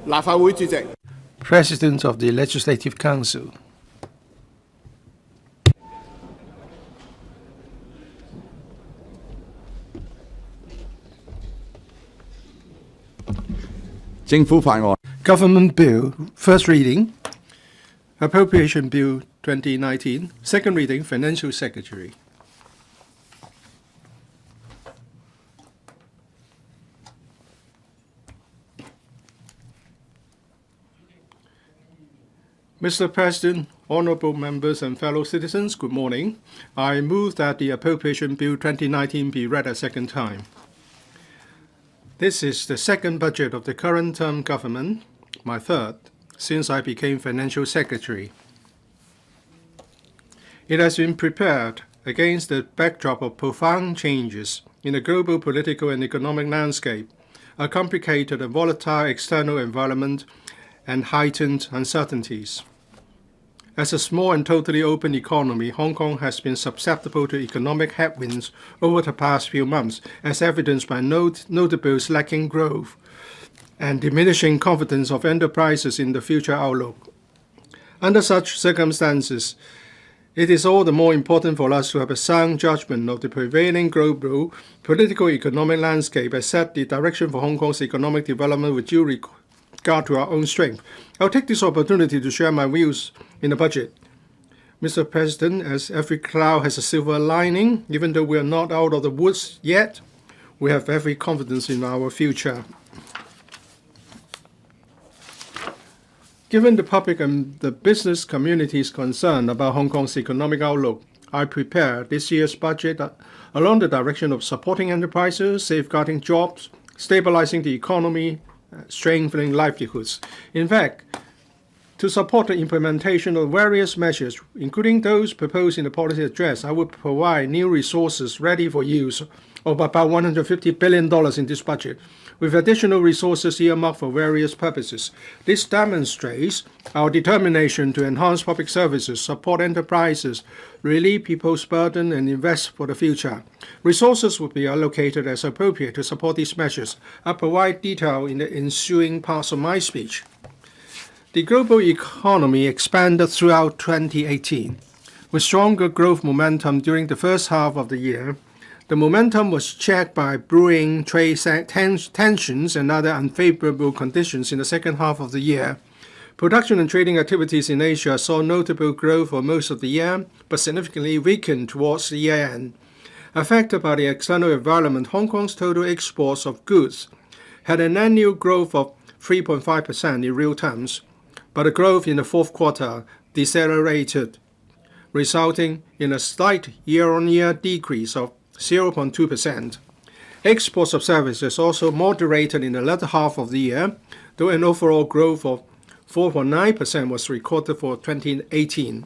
立法會主席。 President of the Legislative Council. Government Bill, first reading. Appropriation Bill 2019, second reading, Financial Secretary. Mr. President, honorable members and fellow citizens, good morning. I move that the Appropriation Bill 2019 be read a second time. This is the second budget of the current term government, my third, since I became Financial Secretary. It has been prepared against the backdrop of profound changes in the global political and economic landscape, a complicated and volatile external environment, and heightened uncertainties. As a small and totally open economy, Hong Kong has been susceptible to economic headwinds over the past few months, as evidenced by notable slacking growth and diminishing confidence of enterprises in the future outlook. Under such circumstances, it is all the more important for us to have a sound judgment of the prevailing global political economic landscape and set the direction for Hong Kong's economic development with due regard to our own strength. I'll take this opportunity to share my views in the budget. Mr. President, as every cloud has a silver lining, even though we are not out of the woods yet, we have every confidence in our future. Given the public and the business community's concern about Hong Kong's economic outlook, I prepared this year's budget along the direction of supporting enterprises, safeguarding jobs, stabilizing the economy, strengthening livelihoods. In fact, to support the implementation of various measures, including those proposed in the policy address, I would provide new resources ready for use of about $150 billion in this budget, with additional resources earmarked for various purposes. This demonstrates our determination to enhance public services, support enterprises, relieve people's burden, and invest for the future. Resources will be allocated as appropriate to support these measures. I'll provide detail in the ensuing parts of my speech. The global economy expanded throughout 2018, with stronger growth momentum during the first half of the year. The momentum was checked by brewing trade tensions and other unfavorable conditions in the second half of the year. Production and trading activities in Asia saw notable growth for most of the year, but significantly weakened towards the year-end. Affected by the external environment, Hong Kong's total exports of goods had an annual growth of 3.5% in real terms, but the growth in the fourth quarter decelerated, resulting in a slight year-on-year decrease of 0.2%. Exports of services also moderated in the latter half of the year, though an overall growth of 4.9% was recorded for 2018.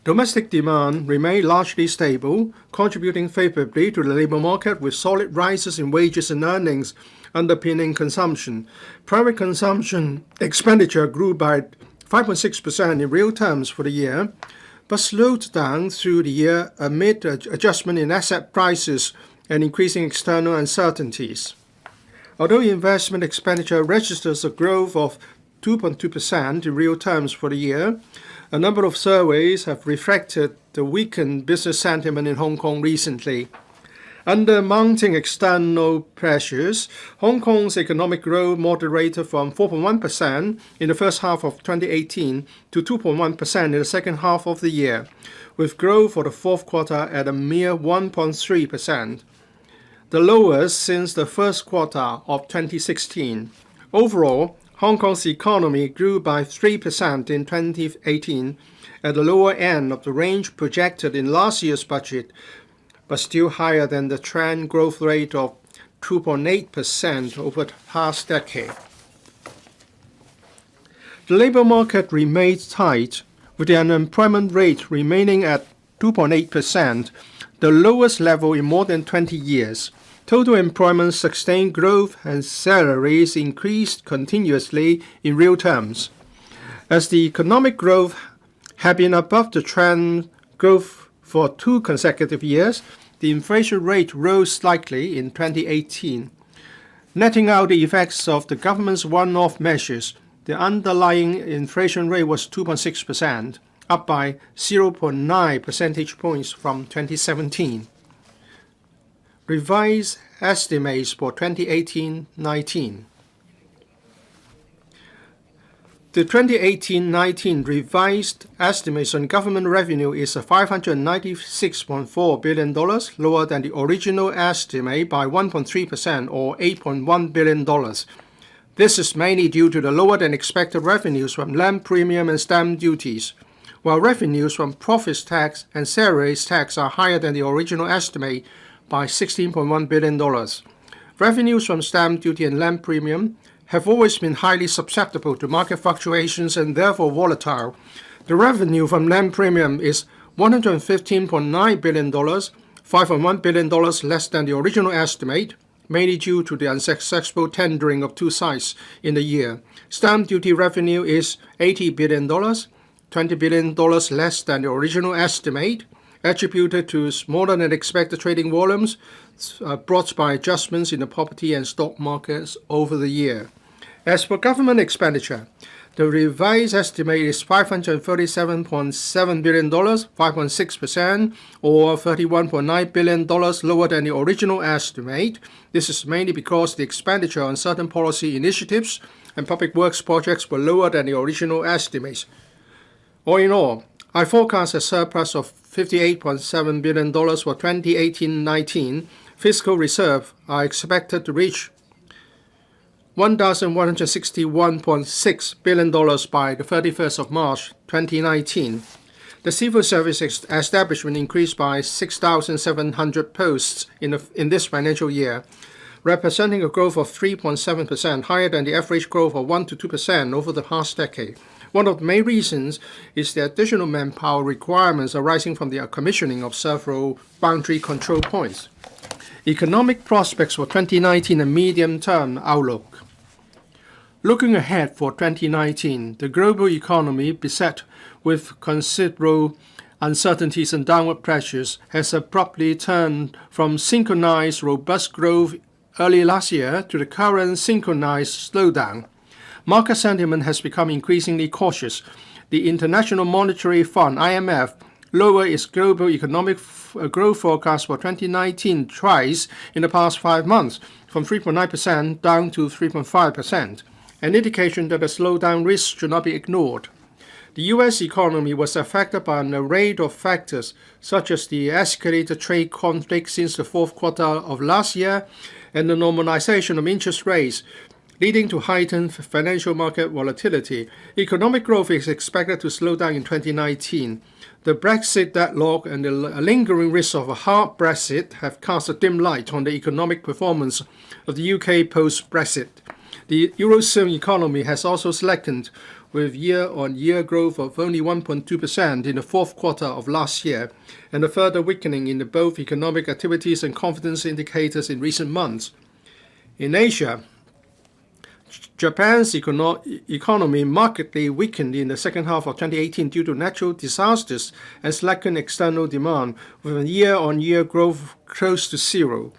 Domestic demand remained largely stable, contributing favorably to the labor market with solid rises in wages and earnings underpinning consumption. Private consumption expenditure grew by 5.6% in real terms for the year, but slowed down through the year amid adjustment in asset prices and increasing external uncertainties. Although investment expenditure registers a growth of 2.2% in real terms for the year, a number of surveys have reflected the weakened business sentiment in Hong Kong recently. Under mounting external pressures, Hong Kong's economic growth moderated from 4.1% in the first half of 2018 to 2.1% in the second half of the year, with growth for the fourth quarter at a mere 1.3%, the lowest since the first quarter of 2016. Overall, Hong Kong's economy grew by 3% in 2018, at the lower end of the range projected in last year's budget, but still higher than the trend growth rate of 2.8% over the past decade. The labor market remained tight, with the unemployment rate remaining at 2.8%, the lowest level in more than 20 years. Total employment sustained growth and salaries increased continuously in real terms. As the economic growth had been above the trend growth for 2 consecutive years, the inflation rate rose slightly in 2018. Netting out the effects of the government's one-off measures, the underlying inflation rate was 2.6%, up by 0.9 percentage points from 2017. Revised estimates for 2018-19. The 2018-19 revised estimates on government revenue is $596.4 billion, lower than the original estimate by 1.3% or $8.1 billion. This is mainly due to the lower than expected revenues from land premium and stamp duties, while revenues from profits tax and salaries tax are higher than the original estimate by $16.1 billion. Revenues from stamp duty and land premium have always been highly susceptible to market fluctuations and therefore volatile. The revenue from land premium is $115.9 billion, $5.1 billion less than the original estimate, mainly due to the unsuccessful tendering of two sites in the year. Stamp duty revenue is $80 billion, $20 billion less than the original estimate, attributed to smaller than expected trading volumes brought by adjustments in the property and stock markets over the year. As for government expenditure, the revised estimate is $537.7 billion, 5.6%, or $31.9 billion lower than the original estimate. This is mainly because the expenditure on certain policy initiatives and public works projects were lower than the original estimates. All in all, I forecast a surplus of $58.7 billion for 2018-19. Fiscal reserve are expected to reach $1,161.6 billion by the 31st of March 2019. The civil service establishment increased by 6,700 posts in this financial year, representing a growth of 3.7%, higher than the average growth of 1 to 2% over the past decade. One of the main reasons is the additional manpower requirements arising from the commissioning of several boundary control points. Economic prospects for 2019 and medium-term outlook. Looking ahead for 2019, the global economy, beset with considerable uncertainties and downward pressures, has abruptly turned from synchronized, robust growth early last year to the current synchronized slowdown. Market sentiment has become increasingly cautious. The International Monetary Fund, IMF, lowered its global economic growth forecast for 2019 twice in the past 5 months, from 3.9% down to 3.5%, an indication that the slowdown risk should not be ignored. The U.S. economy was affected by an array of factors, such as the escalated trade conflict since the fourth quarter of last year and the normalization of interest rates, leading to heightened financial market volatility. Economic growth is expected to slow down in 2019. The Brexit deadlock and the lingering risk of a hard Brexit have cast a dim light on the economic performance of the UK post-Brexit. The Eurozone economy has also slackened, with year-on-year growth of only 1.2% in the fourth quarter of last year, and a further weakening in both economic activities and confidence indicators in recent months. In Asia, Japan's economy markedly weakened in the second half of 2018 due to natural disasters and slackened external demand, with a year-on-year growth close to zero.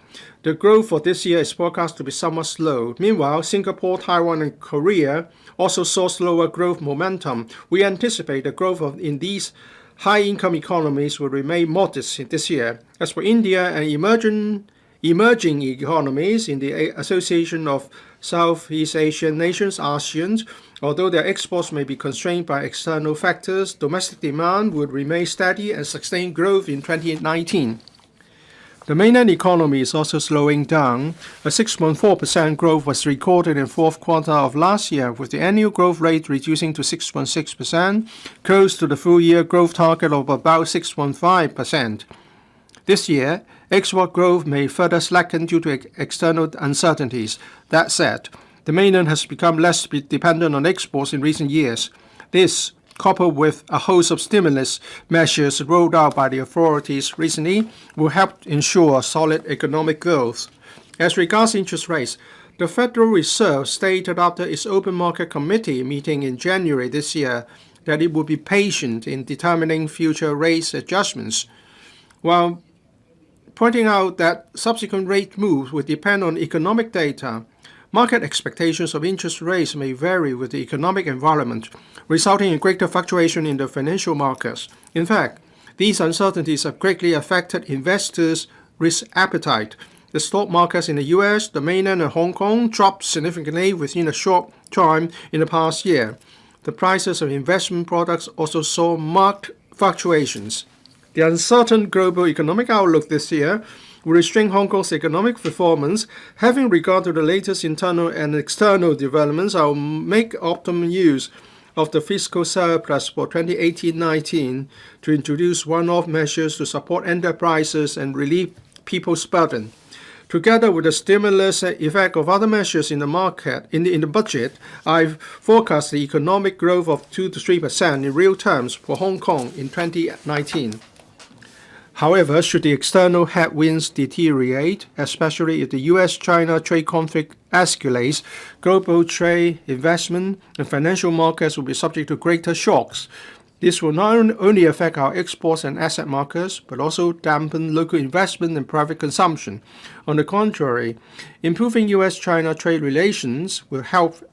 The growth for this year is forecast to be somewhat slow. Meanwhile, Singapore, Taiwan, and Korea also saw slower growth momentum. We anticipate the growth in these high-income economies will remain modest this year. As for India and emerging economies in the Association of Southeast Asian Nations, ASEAN, although their exports may be constrained by external factors, domestic demand would remain steady and sustain growth in 2019. The mainland economy is also slowing down. A 6.4% growth was recorded in the fourth quarter of last year, with the annual growth rate reducing to 6.6%, close to the full-year growth target of about 6.5%. This year, export growth may further slacken due to external uncertainties. That said, the mainland has become less dependent on exports in recent years. This, coupled with a host of stimulus measures rolled out by the authorities recently, will help ensure solid economic growth. As regards interest rates, the Federal Reserve stated after its open market committee meeting in January this year that it would be patient in determining future rate adjustments, while pointing out that subsequent rate moves will depend on economic data. Market expectations of interest rates may vary with the economic environment, resulting in greater fluctuation in the financial markets. In fact, these uncertainties have greatly affected investors' risk appetite. The stock markets in the US, the mainland, and Hong Kong dropped significantly within a short time in the past year. The prices of investment products also saw marked fluctuations. The uncertain global economic outlook this year will restrain Hong Kong's economic performance. Having regard to the latest internal and external developments, I will make optimum use of the fiscal surplus for 2018-19 to introduce one-off measures to support enterprises and relieve people's burden. Together with the stimulus effect of other measures in the market, in the budget, I forecast the economic growth of 2 to 3% in real terms for Hong Kong in 2019. However, should the external headwinds deteriorate, especially if the US-China trade conflict escalates, global trade, investment, and financial markets will be subject to greater shocks. This will not only affect our exports and asset markets, but also dampen local investment and private consumption. On the contrary, improving US-China trade relations will help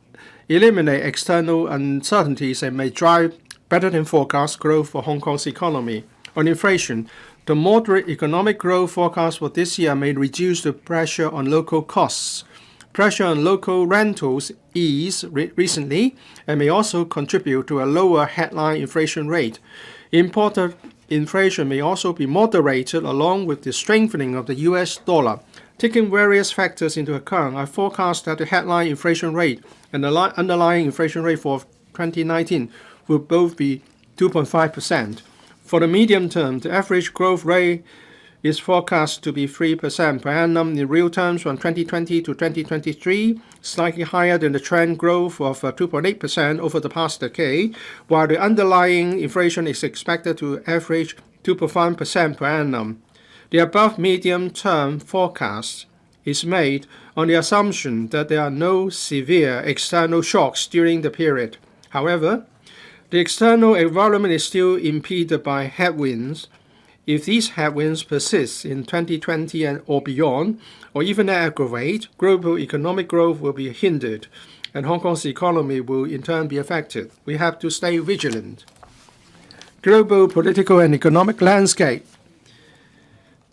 eliminate external uncertainties and may drive better than forecast growth for Hong Kong's economy. On inflation, the moderate economic growth forecast for this year may reduce the pressure on local costs. Pressure on local rentals eased recently and may also contribute to a lower headline inflation rate. Imported inflation may also be moderated along with the strengthening of the US dollar. Taking various factors into account, I forecast that the headline inflation rate and the underlying inflation rate for 2019 will both be 2.5%. For the medium term, the average growth rate is forecast to be 3% per annum in real terms from 2020 to 2023, slightly higher than the trend growth of 2.8% over the past decade, while the underlying inflation is expected to average 2.5% per annum. The above medium-term forecast is made on the assumption that there are no severe external shocks during the period. However, the external environment is still impeded by headwinds. If these headwinds persist in 2020 or beyond, or even aggravate, global economic growth will be hindered, and Hong Kong's economy will in turn be affected. We have to stay vigilant. Global political and economic landscape.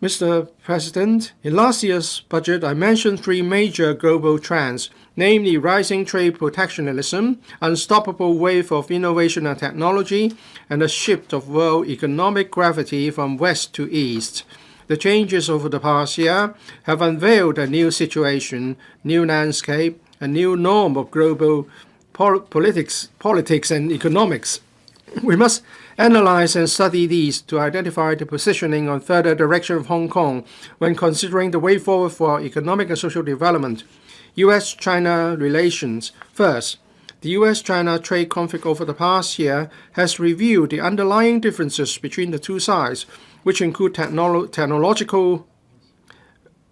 Mr. President, in last year's budget, I mentioned three major global trends, namely rising trade protectionism, unstoppable wave of innovation and technology, and a shift of world economic gravity from west to east. The changes over the past year have unveiled a new situation, new landscape, a new norm of global politics and economics. We must analyze and study these to identify the positioning and further direction of Hong Kong when considering the way forward for our economic and social development. US-China relations. First, the US-China trade conflict over the past year has revealed the underlying differences between the two sides, which include technological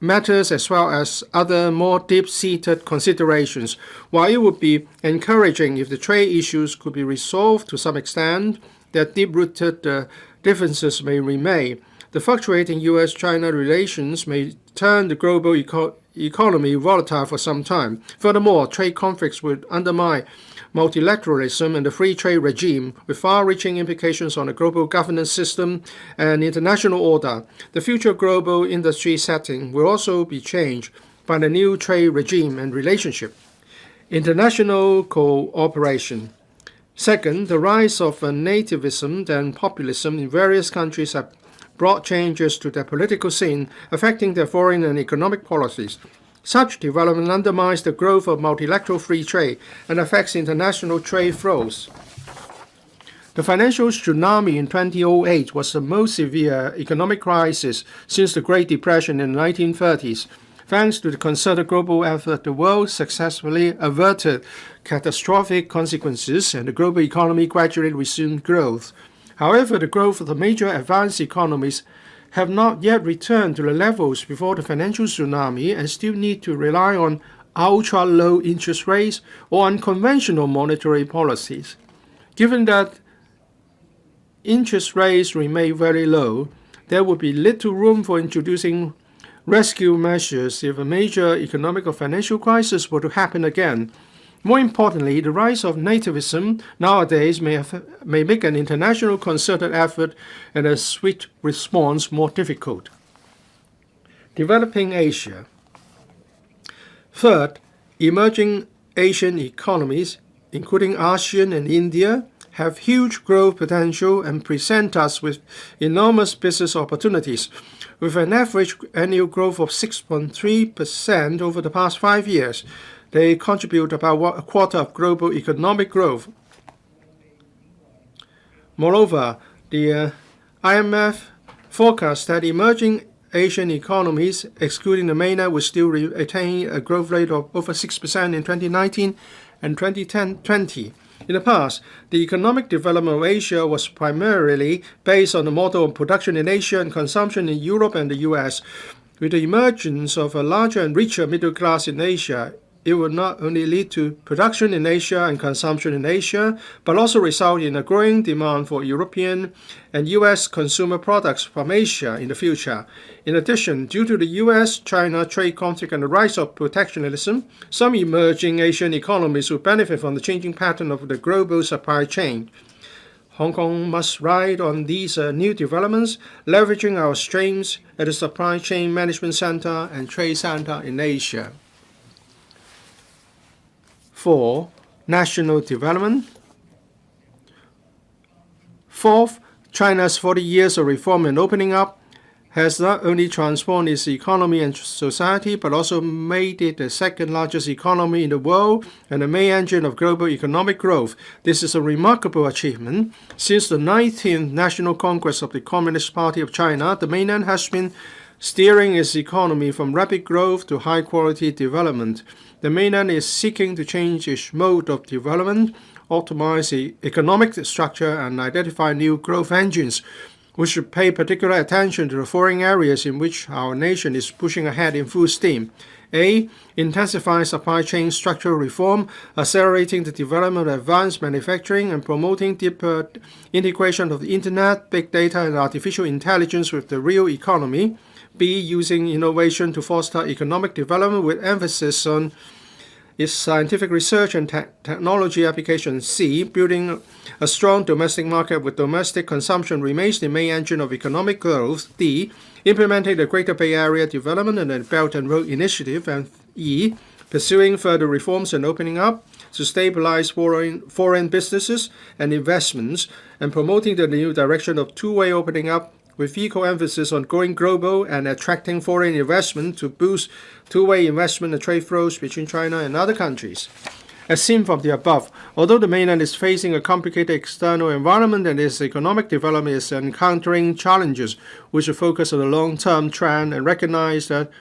matters as well as other more deep-seated considerations. While it would be encouraging if the trade issues could be resolved to some extent, their deep-rooted differences may remain. The fluctuating US-China relations may turn the global economy volatile for some time. Furthermore, trade conflicts would undermine multilateralism and the free trade regime, with far-reaching implications on the global governance system and international order. The future global industry setting will also be changed by the new trade regime and relationship. International cooperation. Second, the rise of nativism and populism in various countries have brought changes to their political scene, affecting their foreign and economic policies. Such development undermines the growth of multilateral free trade and affects international trade flows. The financial tsunami in 2008 was the most severe economic crisis since the Great Depression in the 1930s. Thanks to the concerted global effort, the world successfully averted catastrophic consequences and the global economy gradually resumed growth. However, the growth of the major advanced economies have not yet returned to the levels before the financial tsunami and still need to rely on ultra-low interest rates or unconventional monetary policies. Given that interest rates remain very low, there would be little room for introducing rescue measures if a major economic or financial crisis were to happen again. More importantly, the rise of nativism nowadays may make an international concerted effort and a swift response more difficult. Developing Asia. Third, emerging Asian economies, including ASEAN and India, have huge growth potential and present us with enormous business opportunities. With an average annual growth of 6.3% over the past 5 years, they contribute about a quarter of global economic growth. Moreover, the IMF forecasts that emerging Asian economies, excluding the mainland, will still attain a growth rate of over 6% in 2019 and 2020. In the past, the economic development of Asia was primarily based on the model of production in Asia and consumption in Europe and the US. With the emergence of a larger and richer middle class in Asia, it will not only lead to production in Asia and consumption in Asia, but also result in a growing demand for European and US consumer products from Asia in the future. In addition, due to the US-China trade conflict and the rise of protectionism, some emerging Asian economies will benefit from the changing pattern of the global supply chain. Hong Kong must ride on these new developments, leveraging our strengths at the Supply Chain Management Center and Trade Center in Asia. 4. National development. Fourth, China's 40 years of reform and opening up has not only transformed its economy and society, but also made it the second largest economy in the world and the main engine of global economic growth. This is a remarkable achievement. Since the 19th National Congress of the Communist Party of China, the mainland has been steering its economy from rapid growth to high-quality development. The mainland is seeking to change its mode of development, optimize the economic structure, and identify new growth engines. We should pay particular attention to the following areas in which our nation is pushing ahead in full steam. A. Intensify supply chain structural reform, accelerating the development of advanced manufacturing and promoting deeper integration of the Internet, big data, and artificial intelligence with the real economy. B. Using innovation to foster economic development with emphasis on its scientific research and technology applications. C. Building a strong domestic market with domestic consumption remains the main engine of economic growth. D. Implementing the Greater Bay Area Development and the Belt and Road Initiative. And E. Pursuing further reforms and opening up to stabilize foreign businesses and investments and promoting the new direction of two-way opening up with equal emphasis on going global and attracting foreign investment to boost two-way investment and trade flows between China and other countries. As seen from the above, although the mainland is facing a complicated external environment and its economic development is encountering challenges, we should focus on the long-term trend and recognize that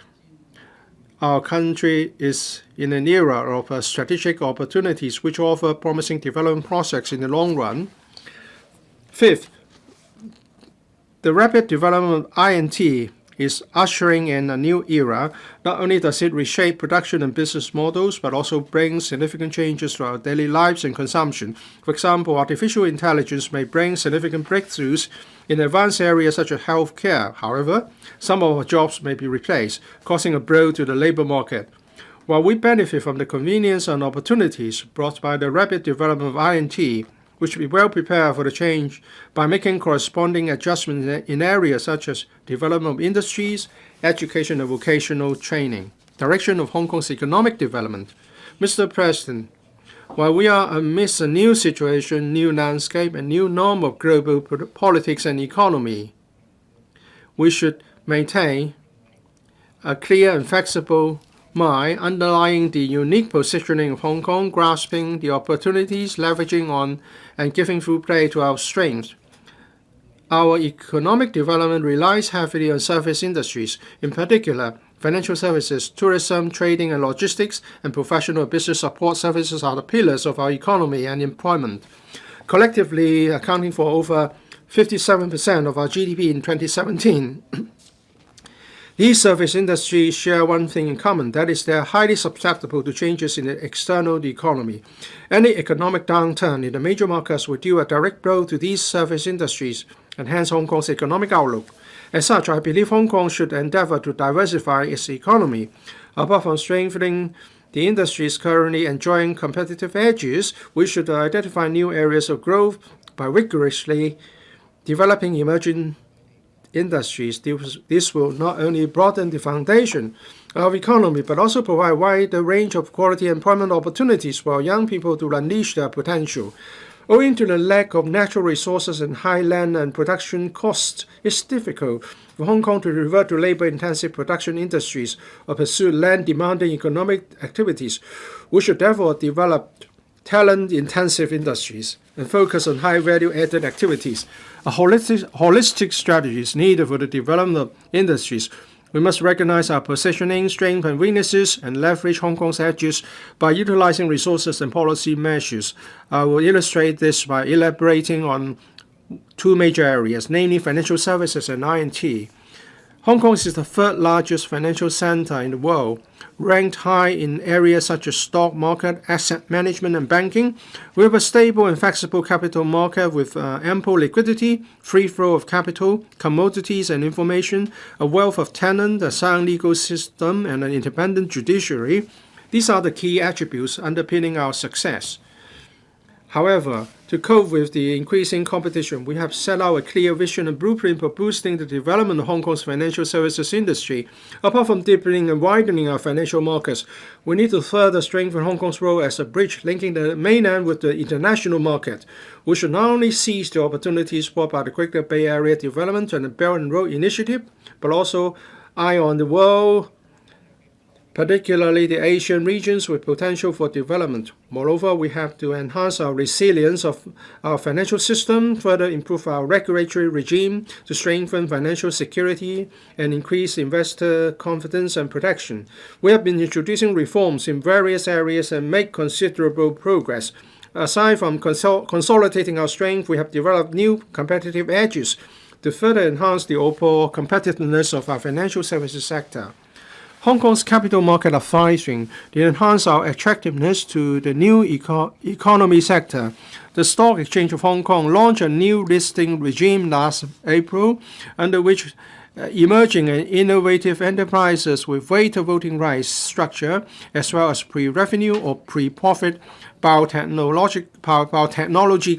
our country is in an era of strategic opportunities which offer promising development prospects in the long run. Fifth, the rapid development of INT is ushering in a new era. Not only does it reshape production and business models, but also brings significant changes to our daily lives and consumption. For example, artificial intelligence may bring significant breakthroughs in advanced areas such as healthcare. However, some of our jobs may be replaced, causing a blow to the labor market. While we benefit from the convenience and opportunities brought by the rapid development of INT, we should be well prepared for the change by making corresponding adjustments in areas such as development of industries, education and vocational training. Direction of Hong Kong's economic development. Mr. President, while we are amidst a new situation, new landscape, and new norm of global politics and economy, we should maintain a clear and flexible mind, underlying the unique positioning of Hong Kong, grasping the opportunities, leveraging on and giving full play to our strengths. Our economic development relies heavily on service industries, in particular, financial services, tourism, trading and logistics, and professional business support services are the pillars of our economy and employment, collectively accounting for over 57% of our GDP in 2017. These service industries share one thing in common, that is, they are highly susceptible to changes in the external economy. Any economic downturn in the major markets will deal a direct blow to these service industries and hence Hong Kong's economic outlook. As such, I believe Hong Kong should endeavor to diversify its economy. Apart from strengthening the industries currently enjoying competitive edges, we should identify new areas of growth by vigorously developing emerging industries. This will not only broaden the foundation of economy, but also provide a wider range of quality employment opportunities for young people to unleash their potential. Owing to the lack of natural resources and high land and production costs, it's difficult for Hong Kong to revert to labor-intensive production industries or pursue land-demanding economic activities. We should therefore develop talent-intensive industries and focus on high-value-added activities. A holistic strategy is needed for the development of industries. We must recognize our positioning, strengths, and weaknesses and leverage Hong Kong's edges by utilizing resources and policy measures. I will illustrate this by elaborating on two major areas, namely financial services and I&T. Hong Kong is the third largest financial center in the world, ranked high in areas such as stock market, asset management, and banking. We have a stable and flexible capital market with ample liquidity, free flow of capital, commodities and information, a wealth of talent, a sound legal system, and an independent judiciary. These are the key attributes underpinning our success. However, to cope with the increasing competition, we have set out a clear vision and blueprint for boosting the development of Hong Kong's financial services industry. Apart from deepening and widening our financial markets, we need to further strengthen Hong Kong's role as a bridge linking the mainland with the international market. We should not only seize the opportunities brought by the Greater Bay Area Development and the Belt and Road Initiative, but also eye on the world, particularly the Asian regions with potential for development. Moreover, we have to enhance our resilience of our financial system, further improve our regulatory regime to strengthen financial security and increase investor confidence and protection. We have been introducing reforms in various areas and make considerable progress. Aside from consolidating our strength, we have developed new competitive edges to further enhance the overall competitiveness of our financial services sector. Hong Kong's capital market are thriving to enhance our attractiveness to the new economy sector. The Stock Exchange of Hong Kong launched a new listing regime last April, under which emerging and innovative enterprises with greater voting rights structure, as well as pre-revenue or pre-profit biotechnology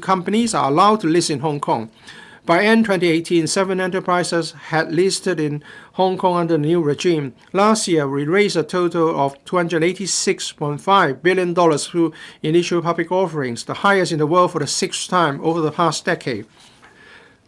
companies are allowed to list in Hong Kong. By end 2018, 7 enterprises had listed in Hong Kong under the new regime. Last year, we raised a total of $286.5 billion through initial public offerings, the highest in the world for the 6th time over the past decade.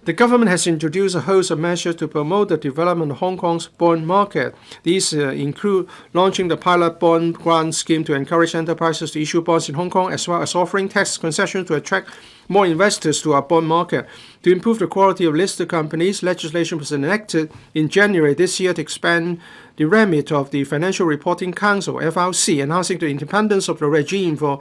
The government has introduced a host of measures to promote the development of Hong Kong's bond market. These include launching the pilot bond grant scheme to encourage enterprises to issue bonds in Hong Kong, as well as offering tax concessions to attract more investors to our bond market. To improve the quality of listed companies, legislation was enacted in January this year to expand the remit of the Financial Reporting Council, FRC, enhancing the independence of the regime for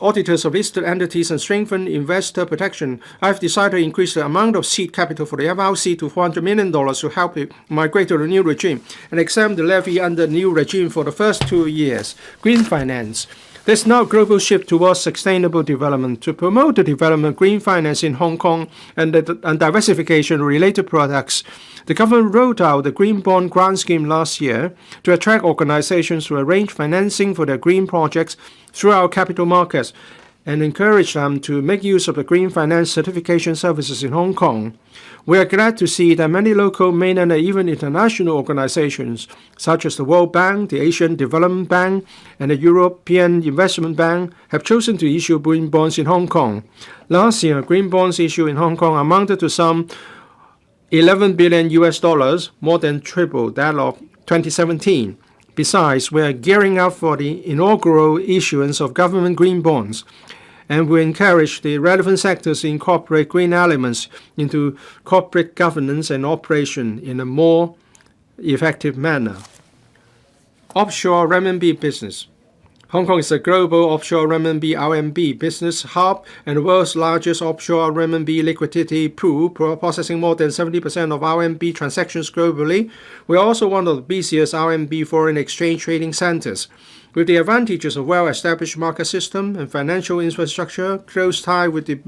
auditors of listed entities and strengthen investor protection. I've decided to increase the amount of seed capital for the FRC to $400 million to help it migrate to the new regime and exempt the levy under the new regime for the first 2 years. Green finance. There's now a global shift towards sustainable development. To promote the development of green finance in Hong Kong and diversification of related products, the government rolled out the Green Bond Grant Scheme last year to attract organizations to arrange financing for their green projects through our capital markets and encourage them to make use of the green finance certification services in Hong Kong. We are glad to see that many local, mainland, and even international organizations, such as the World Bank, the Asian Development Bank, and the European Investment Bank, have chosen to issue green bonds in Hong Kong. Last year, green bonds issued in Hong Kong amounted to some $11 billion, more than triple that of 2017. Besides, we are gearing up for the inaugural issuance of government green bonds, and we encourage the relevant sectors to incorporate green elements into corporate governance and operation in a more effective manner. Offshore renminbi business. Hong Kong is a global offshore renminbi RMB business hub and the world's largest offshore renminbi liquidity pool, processing more than 70% of RMB transactions globally. We are also one of the busiest RMB foreign exchange trading centers. With the advantages of well-established market system and financial infrastructure, close tie with the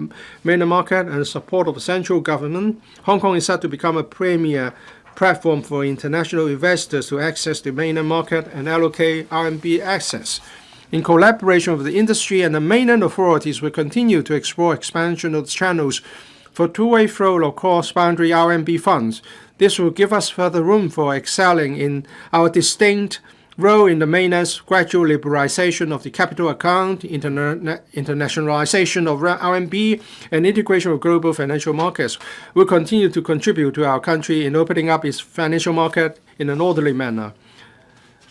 mainland market, and the support of the central government, Hong Kong is set to become a premier platform for international investors to access the mainland market and allocate RMB assets. In collaboration with the industry and the mainland authorities, we continue to explore expansion of the channels for two-way flow of cross-boundary RMB funds. This will give us further room for excelling in our distinct role in the mainland's gradual liberalization of the capital account, internationalization of RMB, and integration of global financial markets. Will continue to contribute to our country in opening up its financial market in an orderly manner.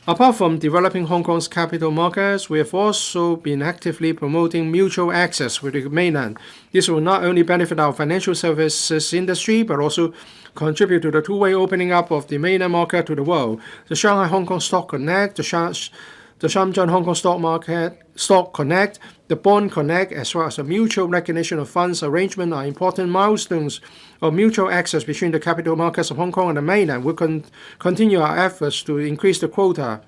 Apart from developing Hong Kong's capital markets, we have also been actively promoting mutual access with the mainland. This will not only benefit our financial services industry, but also contribute to the two-way opening up of the mainland market to the world. The Shanghai Hong Kong Stock Connect, the Shenzhen Hong Kong Stock Connect, the Bond Connect, as well as the mutual recognition of funds arrangement are important milestones of mutual access between the capital markets of Hong Kong and the mainland. We'll continue our efforts to increase the quota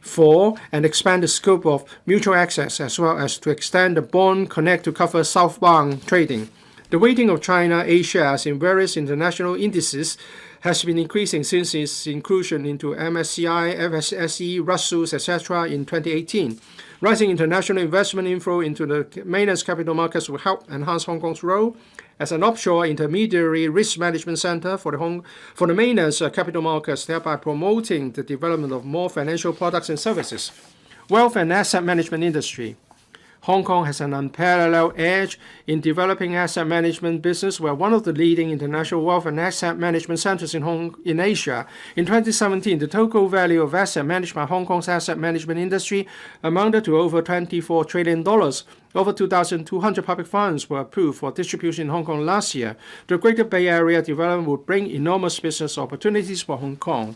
for and expand the scope of mutual access, as well as to extend the Bond Connect to cover southbound trading. The weighting of China A shares in various international indices has been increasing since its inclusion into MSCI, FTSE, Russell's, etc. in 2018. Rising international investment inflow into the mainland's capital markets will help enhance Hong Kong's role as an offshore intermediary risk management center for the mainland's capital markets, thereby promoting the development of more financial products and services. Wealth and asset management industry. Hong Kong has an unparalleled edge in developing asset management business. We're one of the leading international wealth and asset management centers in Asia. In 2017, the total value of assets managed by Hong Kong's asset management industry amounted to over $24 trillion. Over 2,200 public funds were approved for distribution in Hong Kong last year. The Greater Bay Area development will bring enormous business opportunities for Hong Kong.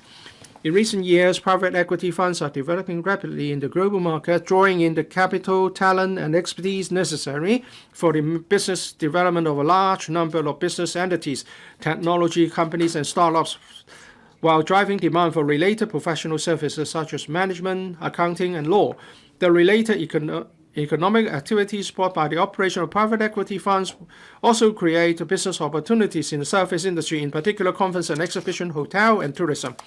In recent years, private equity funds are developing rapidly in the global market, drawing in the capital, talent, and expertise necessary for the business development of a large number of business entities, technology companies, and startups, while driving demand for related professional services such as management, accounting, and law. The related economic activities brought by the operation of private equity funds also create business opportunities in the service industry, in particular conference and exhibition, hotel, and tourism.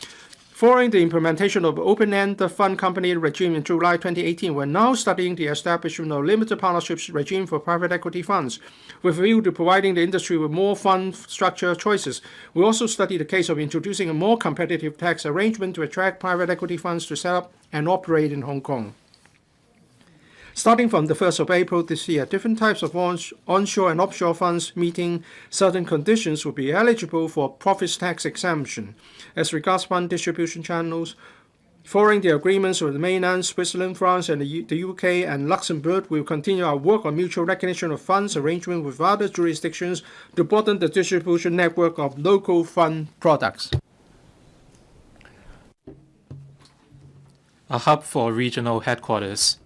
Following the implementation of open-end fund company regime in July 2018, we're now studying the establishment of limited partnerships regime for private equity funds, with a view to providing the industry with more fund structure choices. We also study the case of introducing a more competitive tax arrangement to attract private equity funds to set up and operate in Hong Kong. Starting from the 1st of April this year, different types of onshore and offshore funds meeting certain conditions will be eligible for profits tax exemption. As regards fund distribution channels, following the agreements with the mainland, Switzerland, France, and the UK and Luxembourg, we will continue our work on mutual recognition of funds arrangement with other jurisdictions to broaden the distribution network of local fund products. A hub for regional headquarters.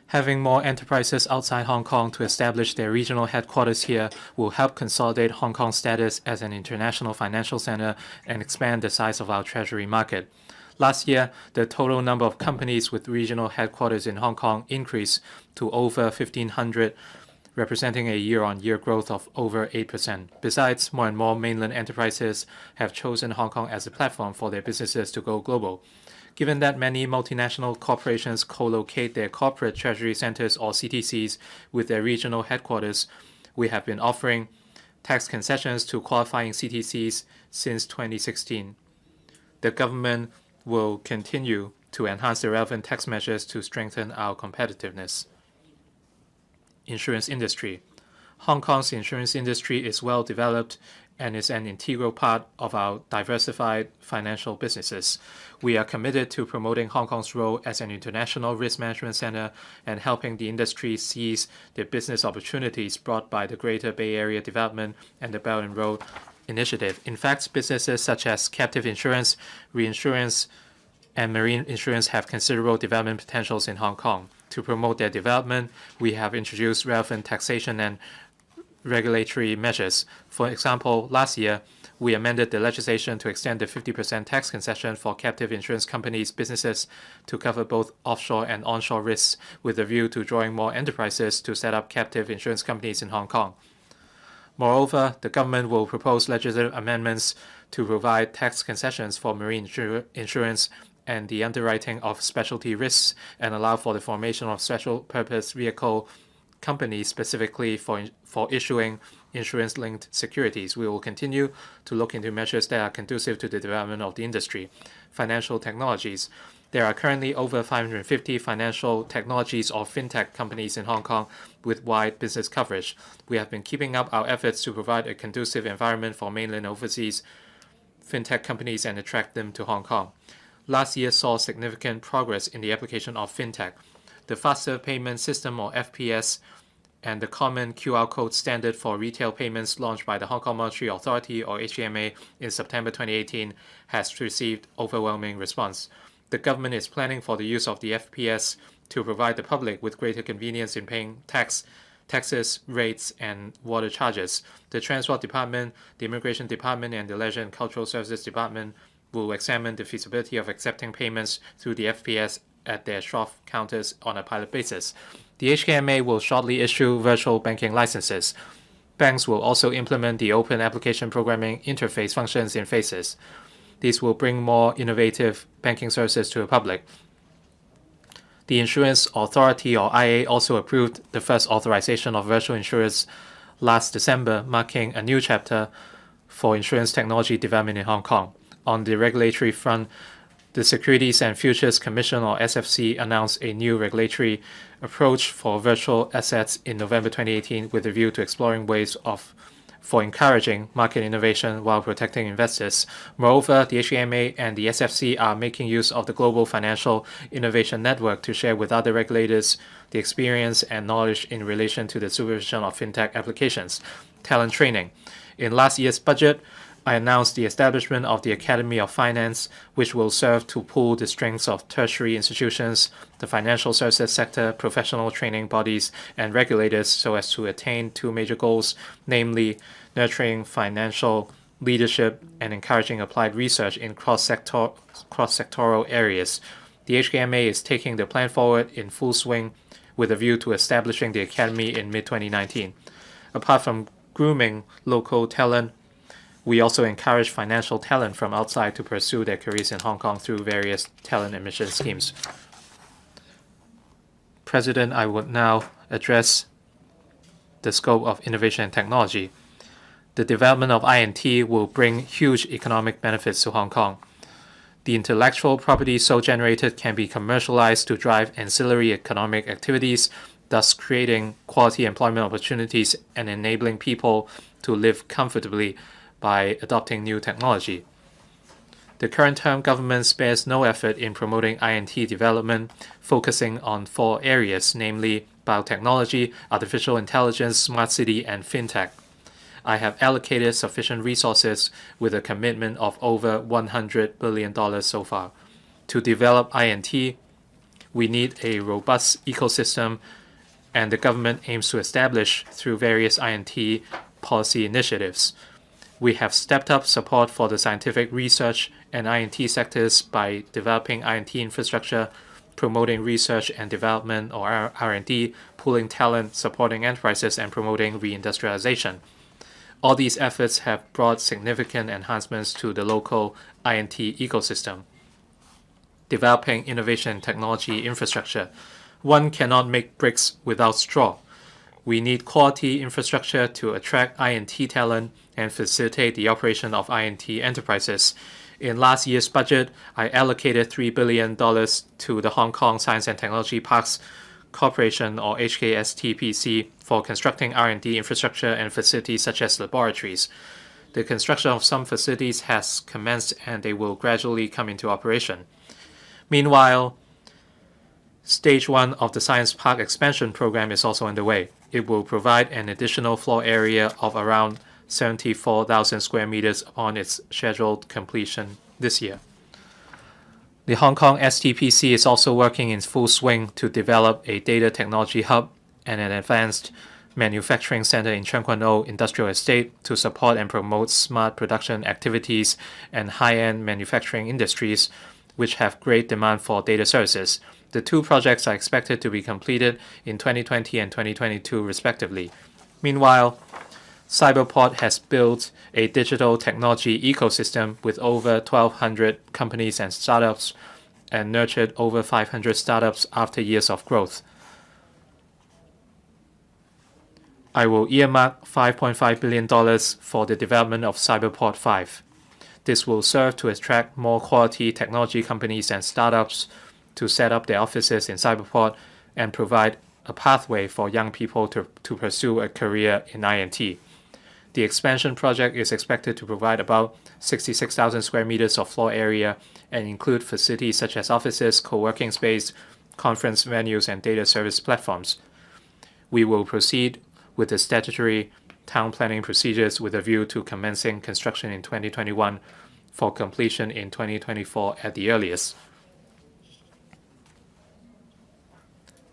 Having more enterprises outside Hong Kong to establish their regional headquarters here will help consolidate Hong Kong's status as an international financial center and expand the size of our treasury market. Last year, the total number of companies with regional headquarters in Hong Kong increased to over 1,500, representing a year-on-year growth of over 8%. Besides, more and more mainland enterprises have chosen Hong Kong as a platform for their businesses to go global. Given that many multinational corporations co-locate their corporate treasury centers or CTCs with their regional headquarters, we have been offering tax concessions to qualifying CTCs since 2016. The government will continue to enhance the relevant tax measures to strengthen our competitiveness. Insurance industry. Hong Kong's insurance industry is well developed and is an integral part of our diversified financial businesses. We are committed to promoting Hong Kong's role as an international risk management center and helping the industry seize the business opportunities brought by the Greater Bay Area Development and the Belt and Road Initiative. In fact, businesses such as captive insurance, reinsurance, and marine insurance have considerable development potentials in Hong Kong. To promote their development, we have introduced relevant taxation and regulatory measures. For example, last year, we amended the legislation to extend the 50% tax concession for captive insurance companies' businesses to cover both offshore and onshore risks, with a view to drawing more enterprises to set up captive insurance companies in Hong Kong. Moreover, the government will propose legislative amendments to provide tax concessions for marine insurance and the underwriting of specialty risks, and allow for the formation of special purpose vehicle companies specifically for issuing insurance-linked securities. We will continue to look into measures that are conducive to the development of the industry. Financial technologies. There are currently over 550 financial technologies or fintech companies in Hong Kong with wide business coverage. We have been keeping up our efforts to provide a conducive environment for mainland overseas fintech companies and attract them to Hong Kong. Last year saw significant progress in the application of fintech. The Faster Payment System, or FPS, and the Common QR Code Standard for Retail Payments launched by the Hong Kong Monetary Authority, or HKMA, in September 2018 has received overwhelming response. The government is planning for the use of the FPS to provide the public with greater convenience in paying taxes, rates, and water charges. The Transport Department, the Immigration Department, and the Leisure and Cultural Services Department will examine the feasibility of accepting payments through the FPS at their shop counters on a pilot basis. The HKMA will shortly issue virtual banking licenses. Banks will also implement the open application programming interface functions in phases. These will bring more innovative banking services to the public. The Insurance Authority, or IA, also approved the first authorization of virtual insurers last December, marking a new chapter for insurance technology development in Hong Kong. On the regulatory front, the Securities and Futures Commission, or SFC, announced a new regulatory approach for virtual assets in November 2018 with a view to exploring ways for encouraging market innovation while protecting investors. Moreover, the HKMA and the SFC are making use of the Global Financial Innovation Network to share with other regulators the experience and knowledge in relation to the supervision of fintech applications. Talent training. In last year's budget, I announced the establishment of the Academy of Finance, which will serve to pool the strengths of tertiary institutions, the financial services sector, professional training bodies, and regulators so as to attain two major goals, namely nurturing financial leadership and encouraging applied research in cross-sectoral areas. The HKMA is taking the plan forward in full swing with a view to establishing the Academy in mid-2019. Apart from grooming local talent, we also encourage financial talent from outside to pursue their careers in Hong Kong through various talent admission schemes. President, I would now address the scope of innovation and technology. The development of I&T will bring huge economic benefits to Hong Kong. The intellectual property so generated can be commercialized to drive ancillary economic activities, thus creating quality employment opportunities and enabling people to live comfortably by adopting new technology. The current term government spares no effort in promoting I&T development, focusing on 4 areas, namely biotechnology, artificial intelligence, smart city, and fintech. I have allocated sufficient resources with a commitment of over $100 billion so far. To develop I&T, we need a robust ecosystem, and the government aims to establish through various I&T policy initiatives. We have stepped up support for the scientific research and I&T sectors by developing I&T infrastructure, promoting research and development, or R&D, pooling talent, supporting enterprises, and promoting reindustrialization. All these efforts have brought significant enhancements to the local I&T ecosystem. Developing innovation technology infrastructure. One cannot make bricks without straw. We need quality infrastructure to attract I&T talent and facilitate the operation of I&T enterprises. In last year's budget, I allocated $3 billion to the Hong Kong Science and Technology Parks Corporation, or HKSTPC, for constructing R&D infrastructure and facilities such as laboratories. The construction of some facilities has commenced and they will gradually come into operation. Meanwhile, Stage 1 of the Science Park expansion program is also underway. It will provide an additional floor area of around 74,000 square meters upon its scheduled completion this year. The Hong Kong STPC is also working in full swing to develop a data technology hub and an advanced manufacturing center in Cheung Kwan O Industrial Estate to support and promote smart production activities and high-end manufacturing industries, which have great demand for data services. The two projects are expected to be completed in 2020 and 2022, respectively. Meanwhile, Cyberport has built a digital technology ecosystem with over 1,200 companies and startups and nurtured over 500 startups after years of growth. I will earmark $5.5 billion for the development of Cyberport 5. This will serve to attract more quality technology companies and startups to set up their offices in Cyberport and provide a pathway for young people to pursue a career in INT. The expansion project is expected to provide about 66,000 square meters of floor area and include facilities such as offices, co-working space, conference venues, and data service platforms. We will proceed with the statutory town planning procedures with a view to commencing construction in 2021 for completion in 2024 at the earliest.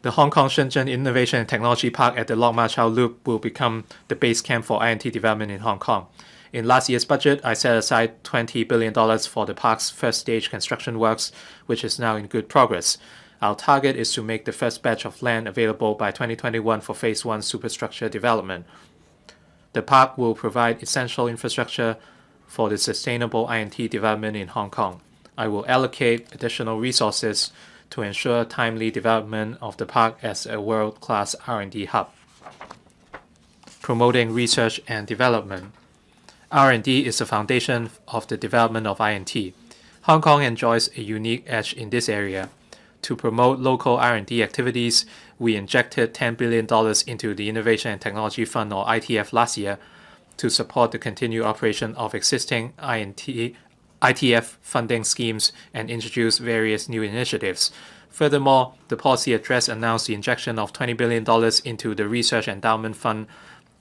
The Hong Kong Shenzhen Innovation and Technology Park at the Lok Ma Chau Loop will become the base camp for INT development in Hong Kong. In last year's budget, I set aside $20 billion for the park's first stage construction works, which is now in good progress. Our target is to make the first batch of land available by 2021 for Phase 1 superstructure development. The park will provide essential infrastructure for the sustainable INT development in Hong Kong. I will allocate additional resources to ensure timely development of the park as a world-class R&D hub. Promoting research and development. R&D is the foundation of the development of INT. Hong Kong enjoys a unique edge in this area. To promote local R&D activities, we injected $10 billion into the Innovation and Technology Fund, or ITF, last year to support the continued operation of existing ITF funding schemes and introduce various new initiatives. Furthermore, the policy address announced the injection of $20 billion into the Research Endowment Fund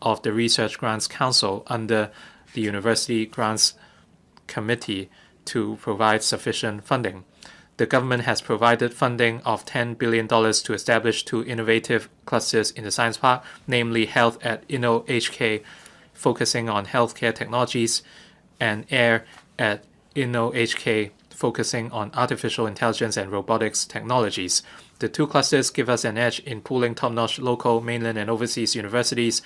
of the Research Grants Council under the University Grants Committee to provide sufficient funding. The government has provided funding of $10 billion to establish two innovative clusters in the science park, namely Health at InnoHK, focusing on healthcare technologies, and Air at InnoHK, focusing on artificial intelligence and robotics technologies. The two clusters give us an edge in pooling top-notch local, mainland, and overseas universities,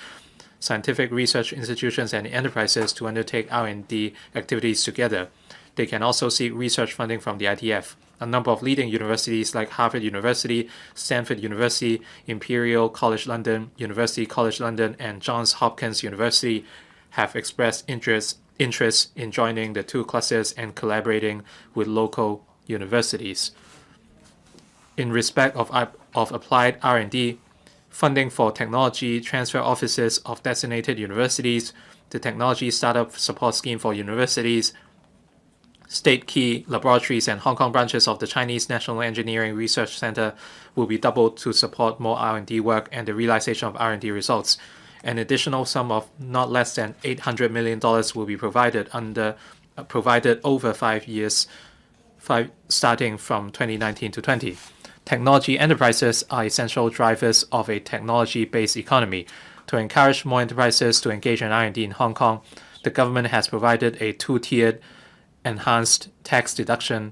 scientific research institutions, and enterprises to undertake R&D activities together. They can also seek research funding from the ITF. A number of leading universities like Harvard University, Stanford University, Imperial College London, University College London, and Johns Hopkins University have expressed interest in joining the two clusters and collaborating with local universities. In respect of applied R&D, funding for technology transfer offices of designated universities, the Technology Startup Support Scheme for Universities, state key laboratories, and Hong Kong branches of the Chinese National Engineering Research Center will be doubled to support more R&D work and the realization of R&D results. An additional sum of not less than $800 million will be provided over 5 years, starting from 2019 to 20. Technology enterprises are essential drivers of a technology-based economy. To encourage more enterprises to engage in R&D in Hong Kong, the government has provided a two-tiered enhanced tax deduction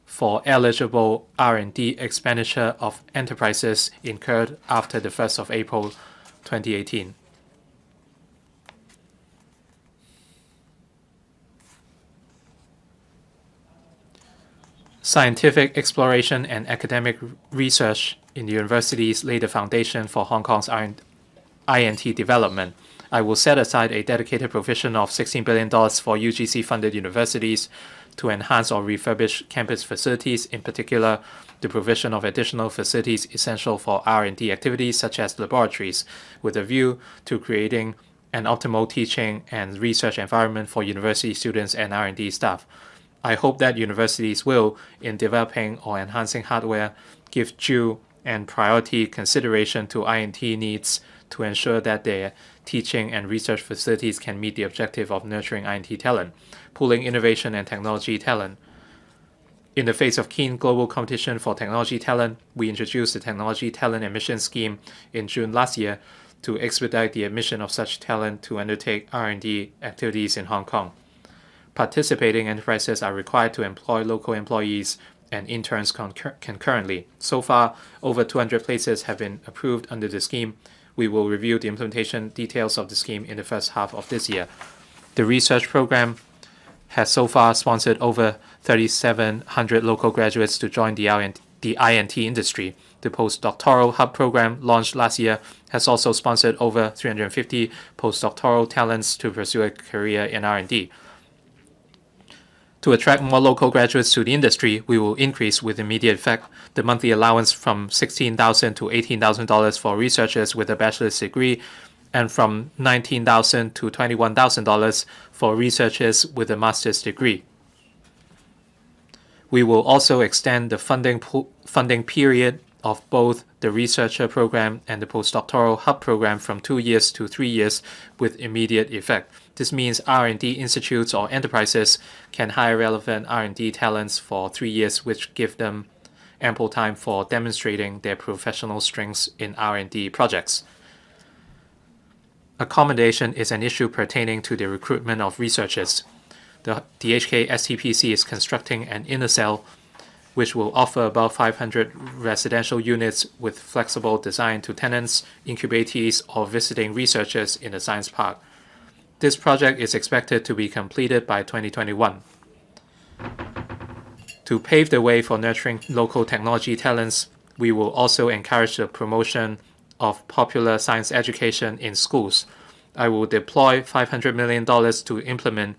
for eligible R&D expenditure of enterprises incurred after the 1st of April 2018. Scientific exploration and academic research in the universities lay the foundation for Hong Kong's INT development. I will set aside a dedicated provision of $16 billion for UGC-funded universities to enhance or refurbish campus facilities, in particular the provision of additional facilities essential for R&D activities such as laboratories, with a view to creating an optimal teaching and research environment for university students and R&D staff. I hope that universities will, in developing or enhancing hardware, give due and priority consideration to INT needs to ensure that their teaching and research facilities can meet the objective of nurturing INT talent, pooling innovation and technology talent. In the face of keen global competition for technology talent, we introduced the Technology Talent Admission Scheme in June last year to expedite the admission of such talent to undertake R&D activities in Hong Kong. Participating enterprises are required to employ local employees and interns concurrently. So far, over 200 places have been approved under the scheme. We will review the implementation details of the scheme in the first half of this year. The research program has so far sponsored over 3,700 local graduates to join the INT industry. The postdoctoral hub program, launched last year, has also sponsored over 350 postdoctoral talents to pursue a career in R&D. To attract more local graduates to the industry, we will increase with immediate effect the monthly allowance from $16,000 to $18,000 for researchers with a bachelor's degree and from $19,000 to $21,000 for researchers with a master's degree. We will also extend the funding period of both the researcher program and the postdoctoral hub program from 2 years to 3 years with immediate effect. This means R&D institutes or enterprises can hire relevant R&D talents for 3 years, which give them ample time for demonstrating their professional strengths in R&D projects. Accommodation is an issue pertaining to the recruitment of researchers. The HK STPC is constructing an inner cell which will offer about 500 residential units with flexible design to tenants, incubatees, or visiting researchers in the science park. This project is expected to be completed by 2021. To pave the way for nurturing local technology talents, we will also encourage the promotion of popular science education in schools. I will deploy $500 million to implement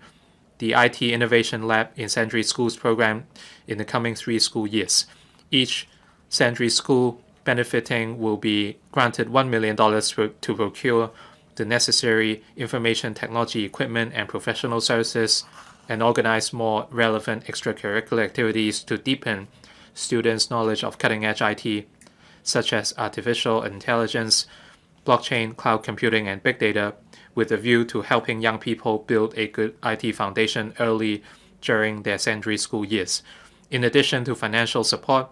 the IT Innovation Lab in secondary schools program in the coming 3 school years. Each secondary school benefiting will be granted $1 million to procure the necessary information technology equipment and professional services and organize more relevant extracurricular activities to deepen students' knowledge of cutting-edge IT, such as artificial intelligence, blockchain, cloud computing, and big data, with a view to helping young people build a good IT foundation early during their secondary school years. In addition to financial support,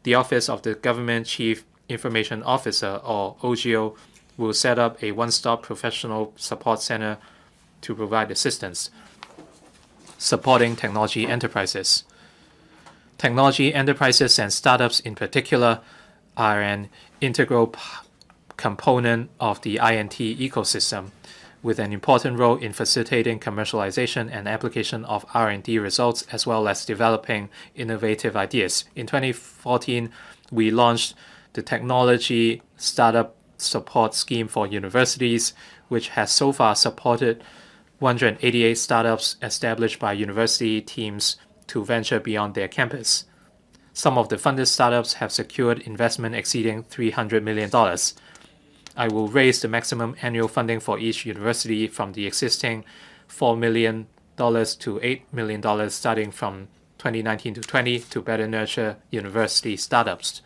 the Office of the Government Chief Information Officer, or OGO, will set up a one-stop professional support center to provide assistance. Supporting technology enterprises. Technology enterprises and startups in particular are an integral component of the INT ecosystem, with an important role in facilitating commercialization and application of R&D results, as well as developing innovative ideas. In 2014, we launched the Technology Startup Support Scheme for Universities, which has so far supported 188 startups established by university teams to venture beyond their campus. Some of the funded startups have secured investment exceeding $300 million. I will raise the maximum annual funding for each university from the existing $4 million to $8 million starting from 2019 to 20 to better nurture university startups.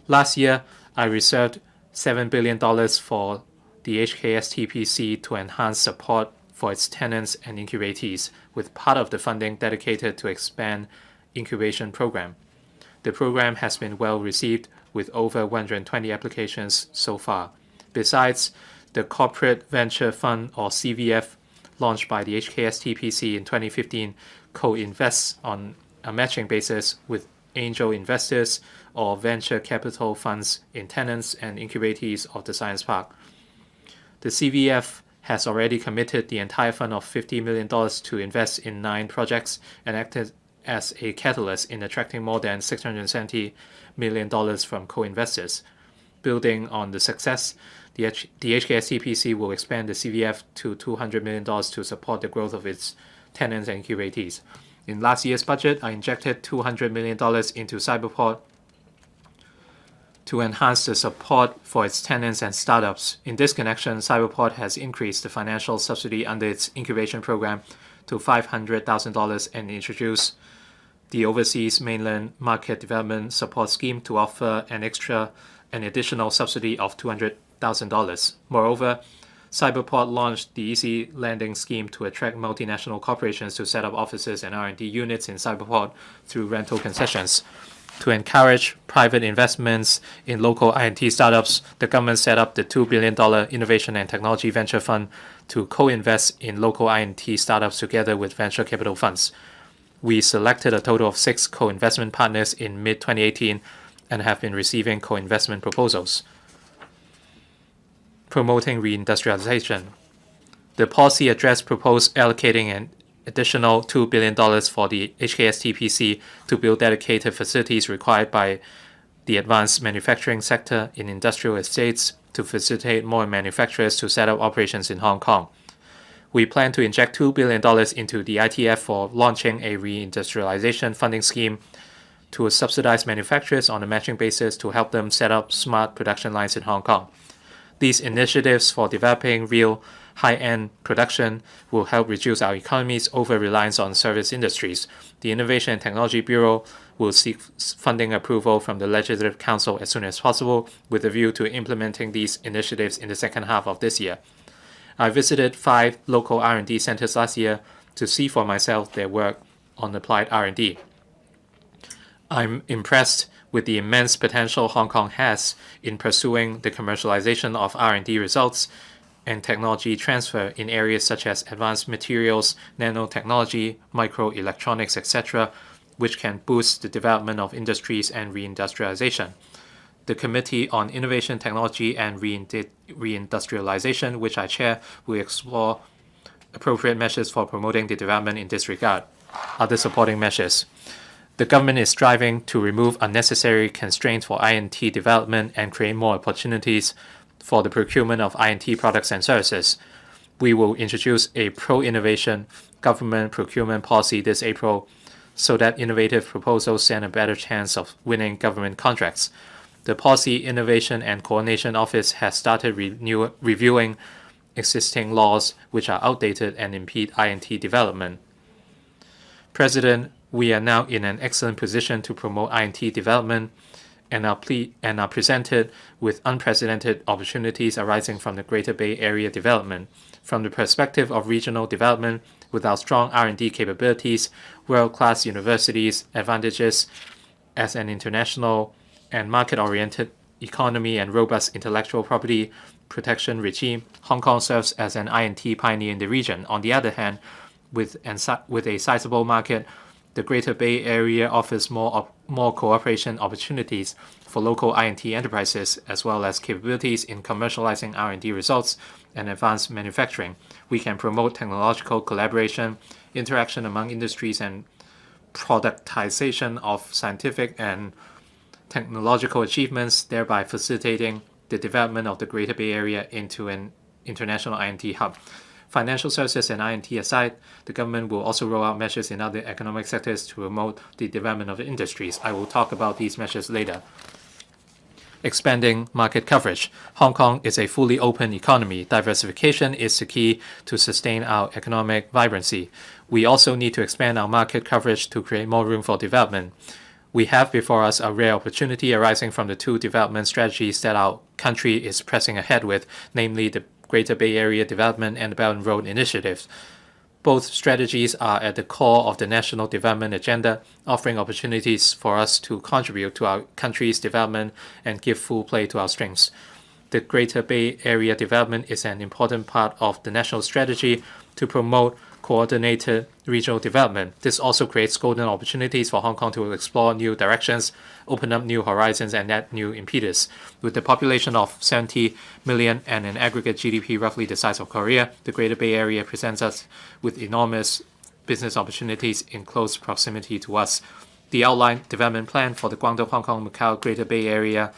Last year, I reserved $7 billion for the HKSTPC to enhance support for its tenants and incubatees, with part of the funding dedicated to expand incubation program. The program has been well received, with over 120 applications so far. Besides, the Corporate Venture Fund, or CVF, launched by the HKSTPC in 2015, co-invests on a matching basis with angel investors or venture capital funds in tenants and incubatees of the science park. The CVF has already committed the entire fund of $50 million to invest in 9 projects and acted as a catalyst in attracting more than $670 million from co-investors. Building on the success, the HKSTPC will expand the CVF to $200 million to support the growth of its tenants and incubatees. In last year's budget, I injected $200 million into Cyberport to enhance the support for its tenants and startups. In this connection, Cyberport has increased the financial subsidy under its incubation program to $500,000 and introduced the Overseas Mainland Market Development Support Scheme to offer an additional subsidy of $200,000. Moreover, Cyberport launched the Easy Landing Scheme to attract multinational corporations to set up offices and R&D units in Cyberport through rental concessions. To encourage private investments in local I&T startups, the government set up the $2 billion Innovation and Technology Venture Fund to co-invest in local I&T startups together with venture capital funds. We selected a total of 6 co-investment partners in mid-2018 and have been receiving co-investment proposals. Promoting reindustrialization. The policy address proposed allocating an additional $2 billion for the HKSTPC to build dedicated facilities required by the advanced manufacturing sector in industrial estates to facilitate more manufacturers to set up operations in Hong Kong. We plan to inject $2 billion into the ITF for launching a reindustrialization funding scheme to subsidize manufacturers on a matching basis to help them set up smart production lines in Hong Kong. These initiatives for developing real high-end production will help reduce our economy's over-reliance on service industries. The Innovation and Technology Bureau will seek funding approval from the Legislative Council as soon as possible, with a view to implementing these initiatives in the second half of this year. I visited 5 local R&D centers last year to see for myself their work on applied R&D. I'm impressed with the immense potential Hong Kong has in pursuing the commercialization of R&D results and technology transfer in areas such as advanced materials, nanotechnology, microelectronics, etc., which can boost the development of industries and reindustrialization. The Committee on Innovation, Technology and Reindustrialization, which I chair, will explore appropriate measures for promoting the development in this regard. Other supporting measures. The government is striving to remove unnecessary constraints for I&T development and create more opportunities for the procurement of I&T products and services. We will introduce a pro-innovation government procurement policy this April so that innovative proposals stand a better chance of winning government contracts. The Policy Innovation and Coordination Office has started reviewing existing laws which are outdated and impede I&T development. President, we are now in an excellent position to promote I&T development and are presented with unprecedented opportunities arising from the Greater Bay Area development. From the perspective of regional development, with our strong R&D capabilities, world-class universities, advantages as an international and market-oriented economy and robust intellectual property protection regime, Hong Kong serves as an I&T pioneer in the region. On the other hand, with a sizable market, the Greater Bay Area offers more cooperation opportunities for local I&T enterprises, as well as capabilities in commercializing R&D results and advanced manufacturing. We can promote technological collaboration, interaction among industries, and productization of scientific and technological achievements, thereby facilitating the development of the Greater Bay Area into an international I&T hub. Financial services and I&T aside, the government will also roll out measures in other economic sectors to promote the development of the industries. I will talk about these measures later. Expanding market coverage. Hong Kong is a fully open economy. Diversification is the key to sustain our economic vibrancy. We also need to expand our market coverage to create more room for development. We have before us a rare opportunity arising from the 2 development strategies that our country is pressing ahead with, namely the Greater Bay Area Development and the Belt and Road Initiatives. Both strategies are at the core of the national development agenda, offering opportunities for us to contribute to our country's development and give full play to our strengths. The Greater Bay Area Development is an important part of the national strategy to promote coordinated regional development. This also creates golden opportunities for Hong Kong to explore new directions, open up new horizons, and add new impetus. With the population of 70 million and an aggregate GDP roughly the size of Korea, the Greater Bay Area presents us with enormous business opportunities in close proximity to us. The outlined development plan for the Guangdong, Hong Kong, Macau Greater Bay Area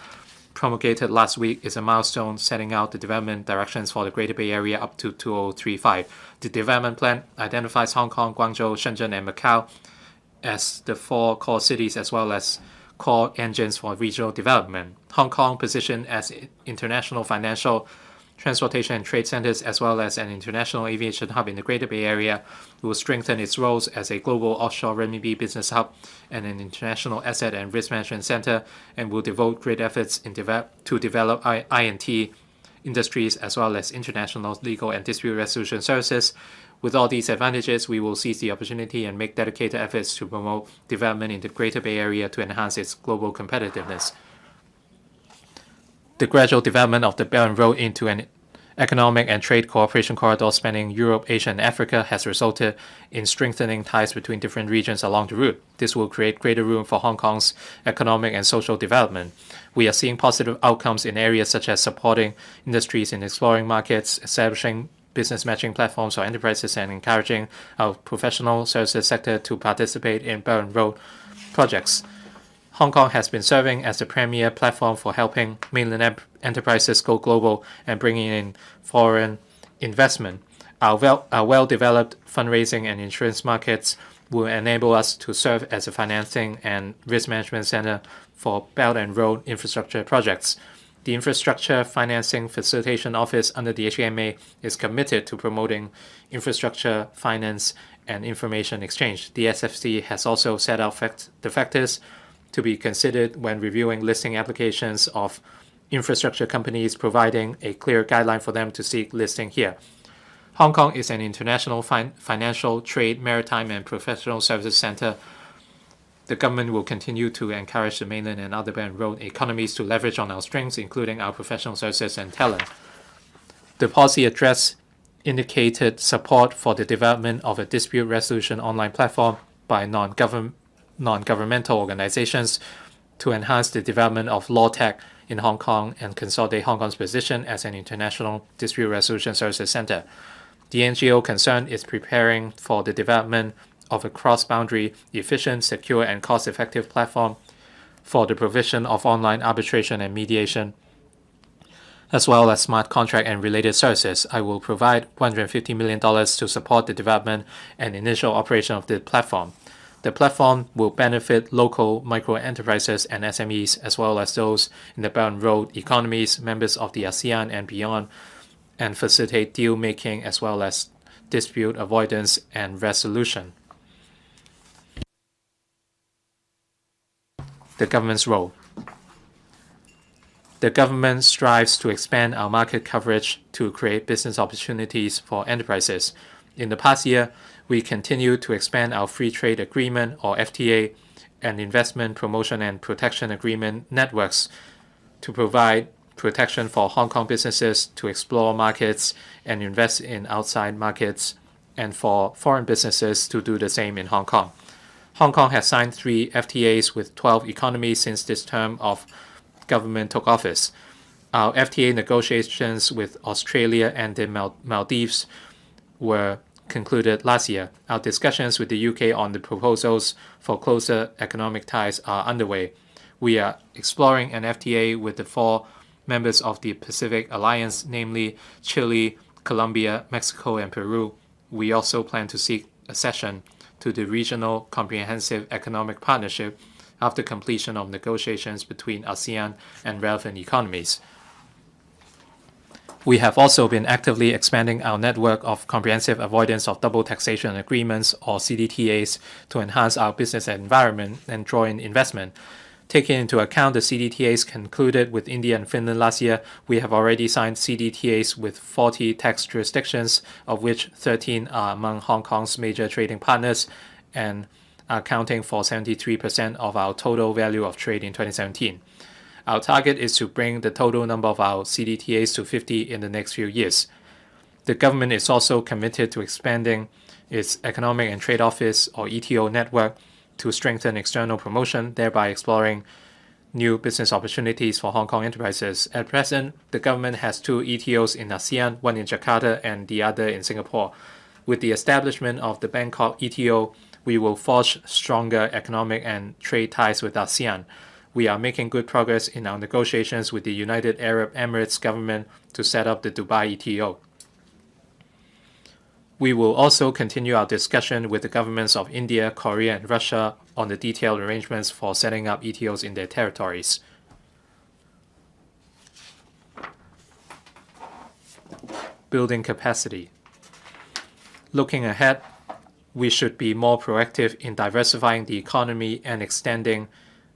promulgated last week is a milestone setting out the development directions for the Greater Bay Area up to 2035. The development plan identifies Hong Kong, Guangzhou, Shenzhen, and Macau as the 4 core cities as well as core engines for regional development. Hong Kong positioned as international financial, transportation and trade centers as well as an international aviation hub in the Greater Bay Area will strengthen its roles as a global offshore renminbi business hub and an international asset and risk management center, and will devote great efforts to develop I&T industries as well as international legal and dispute resolution services. With all these advantages, we will seize the opportunity and make dedicated efforts to promote development in the Greater Bay Area to enhance its global competitiveness. The gradual development of the Belt and Road into an economic and trade cooperation corridor spanning Europe, Asia, and Africa has resulted in strengthening ties between different regions along the route. This will create greater room for Hong Kong's economic and social development. We are seeing positive outcomes in areas such as supporting industries in exploring markets, establishing business matching platforms for enterprises, and encouraging our professional services sector to participate in Belt and Road projects. Hong Kong has been serving as the premier platform for helping mainland enterprises go global and bringing in foreign investment. Our well-developed fundraising and insurance markets will enable us to serve as a financing and risk management center for Belt and Road infrastructure projects. The Infrastructure Financing Facilitation Office under the HKMA is committed to promoting infrastructure finance and information exchange. The SFC has also set out the factors to be considered when reviewing listing applications of infrastructure companies, providing a clear guideline for them to seek listing here. Hong Kong is an international financial, trade, maritime, and professional services center. The government will continue to encourage the mainland and other Belt and Road economies to leverage on our strengths, including our professional services and talent. The policy address indicated support for the development of a dispute resolution online platform by non-governmental organizations to enhance the development of law tech in Hong Kong and consolidate Hong Kong's position as an international dispute resolution services center. The NGO concerned is preparing for the development of a cross-boundary, efficient, secure, and cost-effective platform for the provision of online arbitration and mediation, as well as smart contract and related services. I will provide $150 million to support the development and initial operation of the platform. The platform will benefit local micro-enterprises and SMEs, as well as those in the Belt and Road economies, members of the ASEAN and beyond, and facilitate deal-making as well as dispute avoidance and resolution. The government's role. The government strives to expand our market coverage to create business opportunities for enterprises. In the past year, we continue to expand our Free Trade Agreement, or FTA, and Investment Promotion and Protection Agreement networks to provide protection for Hong Kong businesses to explore markets and invest in outside markets, and for foreign businesses to do the same in Hong Kong. Hong Kong has signed 3 FTAs with 12 economies since this term of government took office. Our FTA negotiations with Australia and the Maldives were concluded last year. Our discussions with the UK on the proposals for closer economic ties are underway. We are exploring an FTA with the 4 members of the Pacific Alliance, namely Chile, Colombia, Mexico, and Peru. We also plan to seek accession to the Regional Comprehensive Economic Partnership after completion of negotiations between ASEAN and relevant economies. We have also been actively expanding our network of comprehensive avoidance of double taxation agreements, or CDTAs, to enhance our business environment and draw in investment. Taking into account the CDTAs concluded with India and Finland last year, we have already signed CDTAs with 40 tax jurisdictions, of which 13 are among Hong Kong's major trading partners and accounting for 73% of our total value of trade in 2017. Our target is to bring the total number of our CDTAs to 50 in the next few years. The government is also committed to expanding its Economic and Trade Office, or ETO, network to strengthen external promotion, thereby exploring new business opportunities for Hong Kong enterprises. At present, the government has 2 ETOs in ASEAN, one in Jakarta and the other in Singapore. With the establishment of the Bangkok ETO, we will forge stronger economic and trade ties with ASEAN. We are making good progress in our negotiations with the United Arab Emirates government to set up the Dubai ETO. We will also continue our discussion with the governments of India, Korea, and Russia on the detailed arrangements for setting up ETOs in their territories. Building capacity. Looking ahead, we should be more proactive in diversifying the economy and extending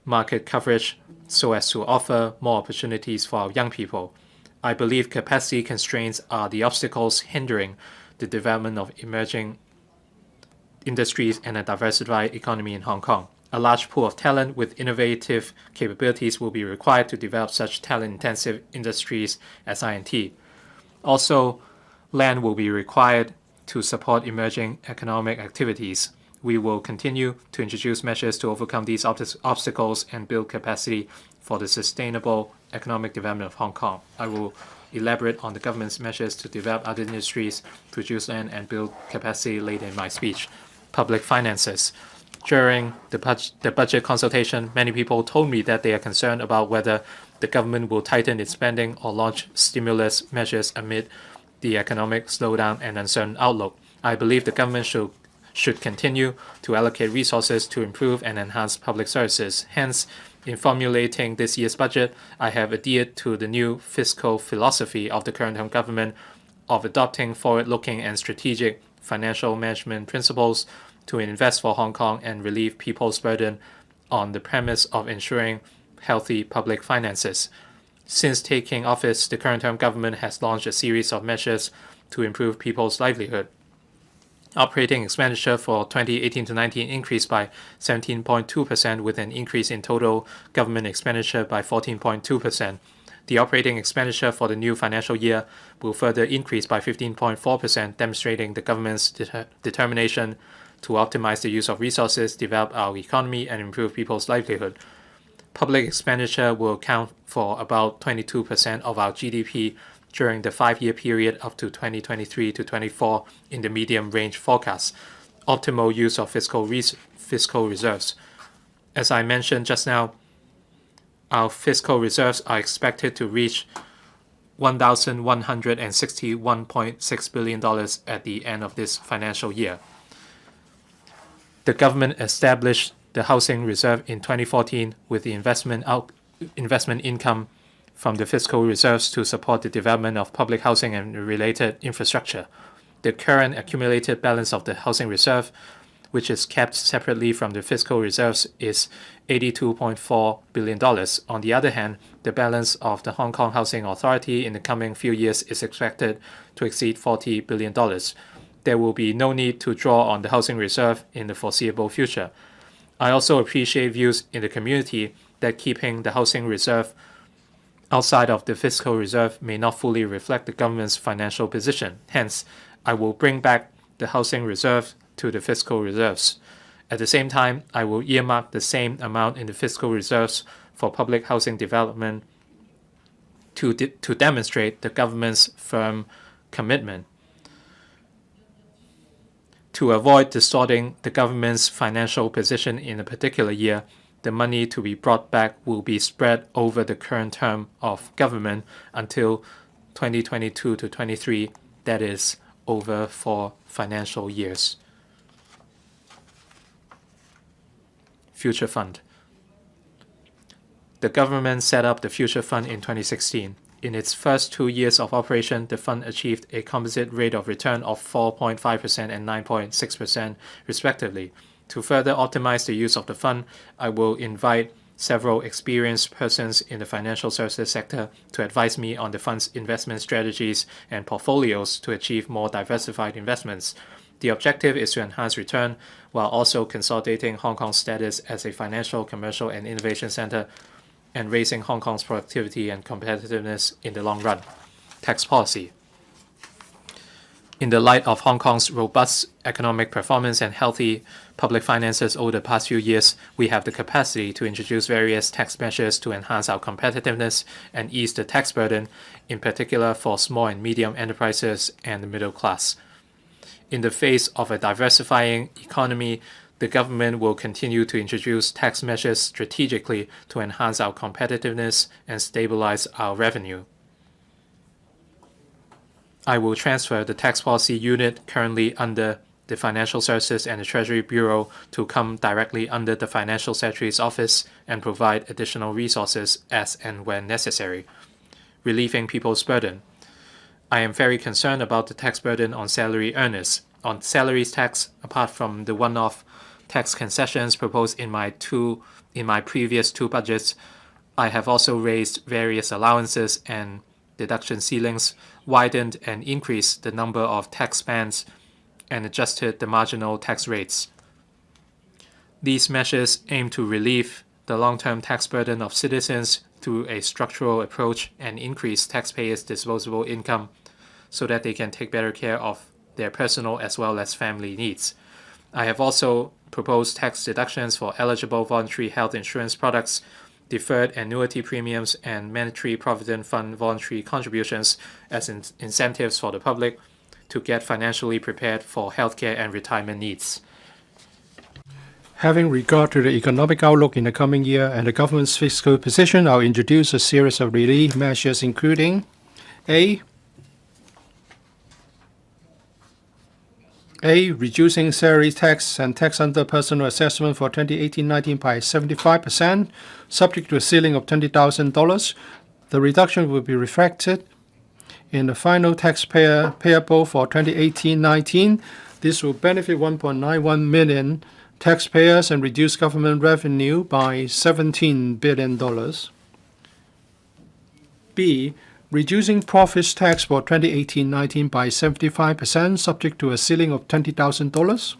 market coverage so as to offer more opportunities for our young people. I believe capacity constraints are the obstacles hindering the development of emerging industries and a diversified economy in Hong Kong. A large pool of talent with innovative capabilities will be required to develop such talent-intensive industries as INT. Also, land will be required to support emerging economic activities. We will continue to introduce measures to overcome these obstacles and build capacity for the sustainable economic development of Hong Kong. I will elaborate on the government's measures to develop other industries, produce land, and build capacity later in my speech. Public finances. During the budget consultation, many people told me that they are concerned about whether the government will tighten its spending or launch stimulus measures amid the economic slowdown and uncertain outlook. I believe the government should continue to allocate resources to improve and enhance public services. Hence, in formulating this year's budget, I have adhered to the new fiscal philosophy of the current government of adopting forward-looking and strategic financial management principles to invest for Hong Kong and relieve people's burden on the premise of ensuring healthy public finances. Since taking office, the current government has launched a series of measures to improve people's livelihood. Operating expenditure for 2018-19 increased by 17.2%, with an increase in total government expenditure by 14.2%. The operating expenditure for the new financial year will further increase by 15.4%, demonstrating the government's determination to optimize the use of resources, develop our economy, and improve people's livelihood. Public expenditure will account for about 22% of our GDP during the 5-year period up to 2023 to 24 in the medium-range forecast. Optimal use of fiscal reserves. As I mentioned just now, our fiscal reserves are expected to reach $1,161.6 billion at the end of this financial year. The government established the housing reserve in 2014 with the investment income from the fiscal reserves to support the development of public housing and related infrastructure. The current accumulated balance of the housing reserve, which is kept separately from the fiscal reserves, is $82.4 billion. On the other hand, the balance of the Hong Kong Housing Authority in the coming few years is expected to exceed $40 billion. There will be no need to draw on the housing reserve in the foreseeable future. I also appreciate views in the community that keeping the housing reserve outside of the fiscal reserve may not fully reflect the government's financial position. Hence, I will bring back the housing reserve to the fiscal reserves. At the same time, I will earmark the same amount in the fiscal reserves for public housing development to demonstrate the government's firm commitment. To avoid distorting the government's financial position in a particular year, the money to be brought back will be spread over the current term of government until 2022 to 23, that is, over 4 financial years. Future Fund. The government set up the Future Fund in 2016. In its first 2 years of operation, the fund achieved a composite rate of return of 4.5% and 9.6% respectively. To further optimize the use of the fund, I will invite several experienced persons in the financial services sector to advise me on the fund's investment strategies and portfolios to achieve more diversified investments. The objective is to enhance return while also consolidating Hong Kong's status as a financial, commercial, and innovation center and raising Hong Kong's productivity and competitiveness in the long run. Tax policy. In the light of Hong Kong's robust economic performance and healthy public finances over the past few years, we have the capacity to introduce various tax measures to enhance our competitiveness and ease the tax burden, in particular for small and medium enterprises and the middle class. In the face of a diversifying economy, the government will continue to introduce tax measures strategically to enhance our competitiveness and stabilize our revenue. I will transfer the tax policy unit currently under the Financial Services and the Treasury Bureau to come directly under the Financial Secretary's office and provide additional resources as and when necessary. Relieving people's burden. I am very concerned about the tax burden on salary earners. On salaries tax, apart from the one-off tax concessions proposed in my previous 2 budgets, I have also raised various allowances and deduction ceilings, widened and increased the number of tax bands, and adjusted the marginal tax rates. These measures aim to relieve the long-term tax burden of citizens through a structural approach and increase taxpayers' disposable income so that they can take better care of their personal as well as family needs. I have also proposed tax deductions for eligible voluntary health insurance products, deferred annuity premiums, and mandatory provident fund voluntary contributions as incentives for the public to get financially prepared for healthcare and retirement needs. Having regard to the economic outlook in the coming year and the government's fiscal position, I'll introduce a series of relief measures including A. Reducing salary tax and tax under personal assessment for 2018-19 by 75%, subject to a ceiling of $20,000. The reduction will be reflected in the final taxpayer payable for 2018-19. This will benefit 1.91 million taxpayers and reduce government revenue by $17 billion. B. Reducing profits tax for 2018-19 by 75%, subject to a ceiling of $20,000.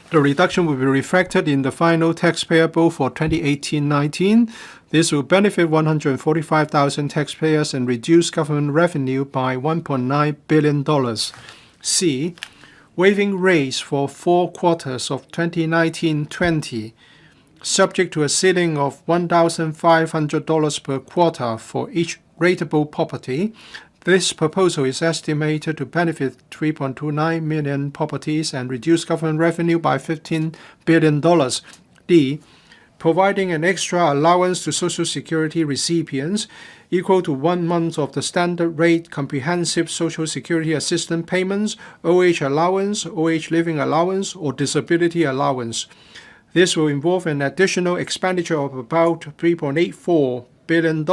The reduction will be reflected in the final taxpayer bill for 2018-19. This will benefit 145,000 taxpayers and reduce government revenue by $1.9 billion. C. Waiving rates for 4 quarters of 2019-20, subject to a ceiling of $1,500 per quarter for each rateable property. This proposal is estimated to benefit 3.29 million properties and reduce government revenue by $15 billion. D. Providing an extra allowance to Social Security recipients equal to 1 month of the standard rate comprehensive Social Security assistance payments, OH allowance, OH living allowance, or disability allowance. This will involve an additional expenditure of about $3.84 billion.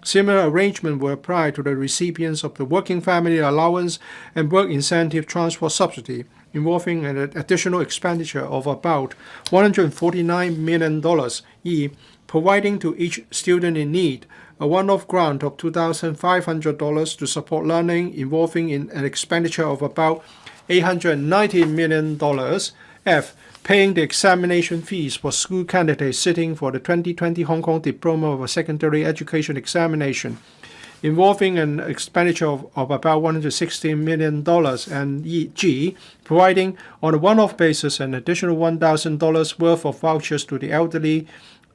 Similar arrangement will apply to the recipients of the Working Family Allowance and Work Incentive Transport Subsidy, involving an additional expenditure of about $149 million. E. Providing to each student in need a one-off grant of $2,500 to support learning, involving in an expenditure of about $890 million. F. Paying the examination fees for school candidates sitting for the 2020 Hong Kong Diploma of Secondary Education examination, involving an expenditure of about $116 million. And G. Providing on a one-off basis an additional $1,000 worth of vouchers to the elderly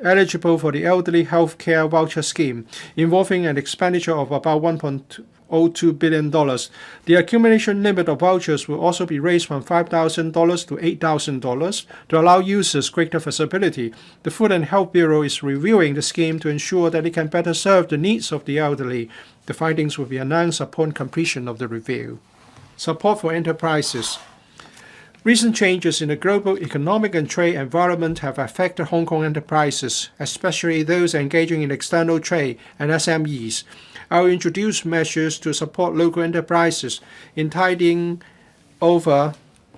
eligible for the Elderly Health Care Voucher Scheme, involving an expenditure of about $1.02 billion. The accumulation limit of vouchers will also be raised from $5,000 to $8,000 to allow users greater flexibility. The Food and Health Bureau is reviewing the scheme to ensure that it can better serve the needs of the elderly. The findings will be announced upon completion of the review. Support for enterprises. Recent changes in the global economic and trade environment have affected Hong Kong enterprises, especially those engaging in external trade and SMEs. I will introduce measures to support local enterprises in tiding over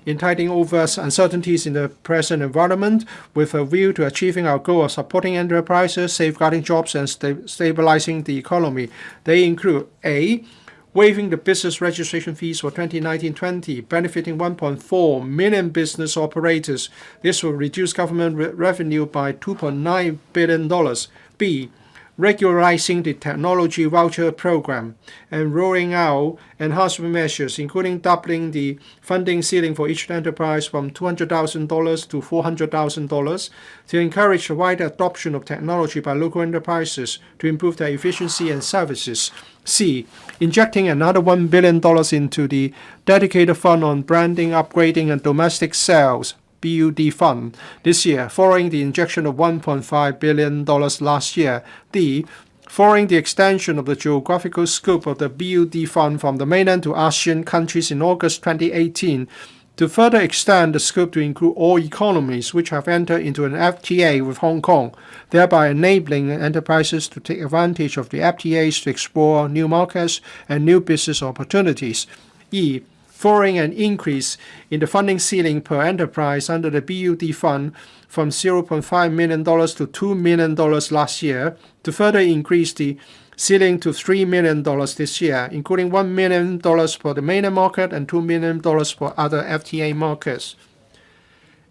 uncertainties in the present environment, with a view to achieving our goal of supporting enterprises, safeguarding jobs, and stabilizing the economy. They include A. Waiving the business registration fees for 2019-20, benefiting 1.4 million business operators. This will reduce government revenue by $2.9 billion. B. Regularizing the technology voucher program and rolling out enhancement measures, including doubling the funding ceiling for each enterprise from $200,000 to $400,000 to encourage the wider adoption of technology by local enterprises to improve their efficiency and services. C. Injecting another $1 billion into the dedicated fund on branding, upgrading, and domestic sales BUD fund this year, following the injection of $1.5 billion last year. D. Following the extension of the geographical scope of the BUD fund from the mainland to ASEAN countries in August 2018, to further extend the scope to include all economies which have entered into an FTA with Hong Kong, thereby enabling enterprises to take advantage of the FTAs to explore new markets and new business opportunities. E. Following an increase in the funding ceiling per enterprise under the BUD fund from $0.5 million to $2 million last year, to further increase the ceiling to $3 million this year, including $1 million for the mainland market and $2 million for other FTA markets.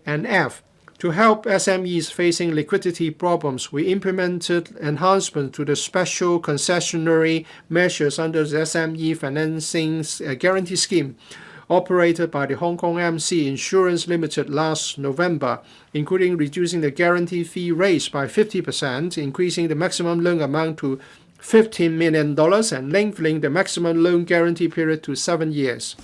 And F, to help SMEs facing liquidity problems, we implemented enhancements to the special concessionary measures under the SME Financing Guarantee Scheme operated by the Hong Kong MC Insurance Limited last November, including reducing the guarantee fee rates by 50%, increasing the maximum loan amount to $15 million, and lengthening the maximum loan guarantee period to 7 years.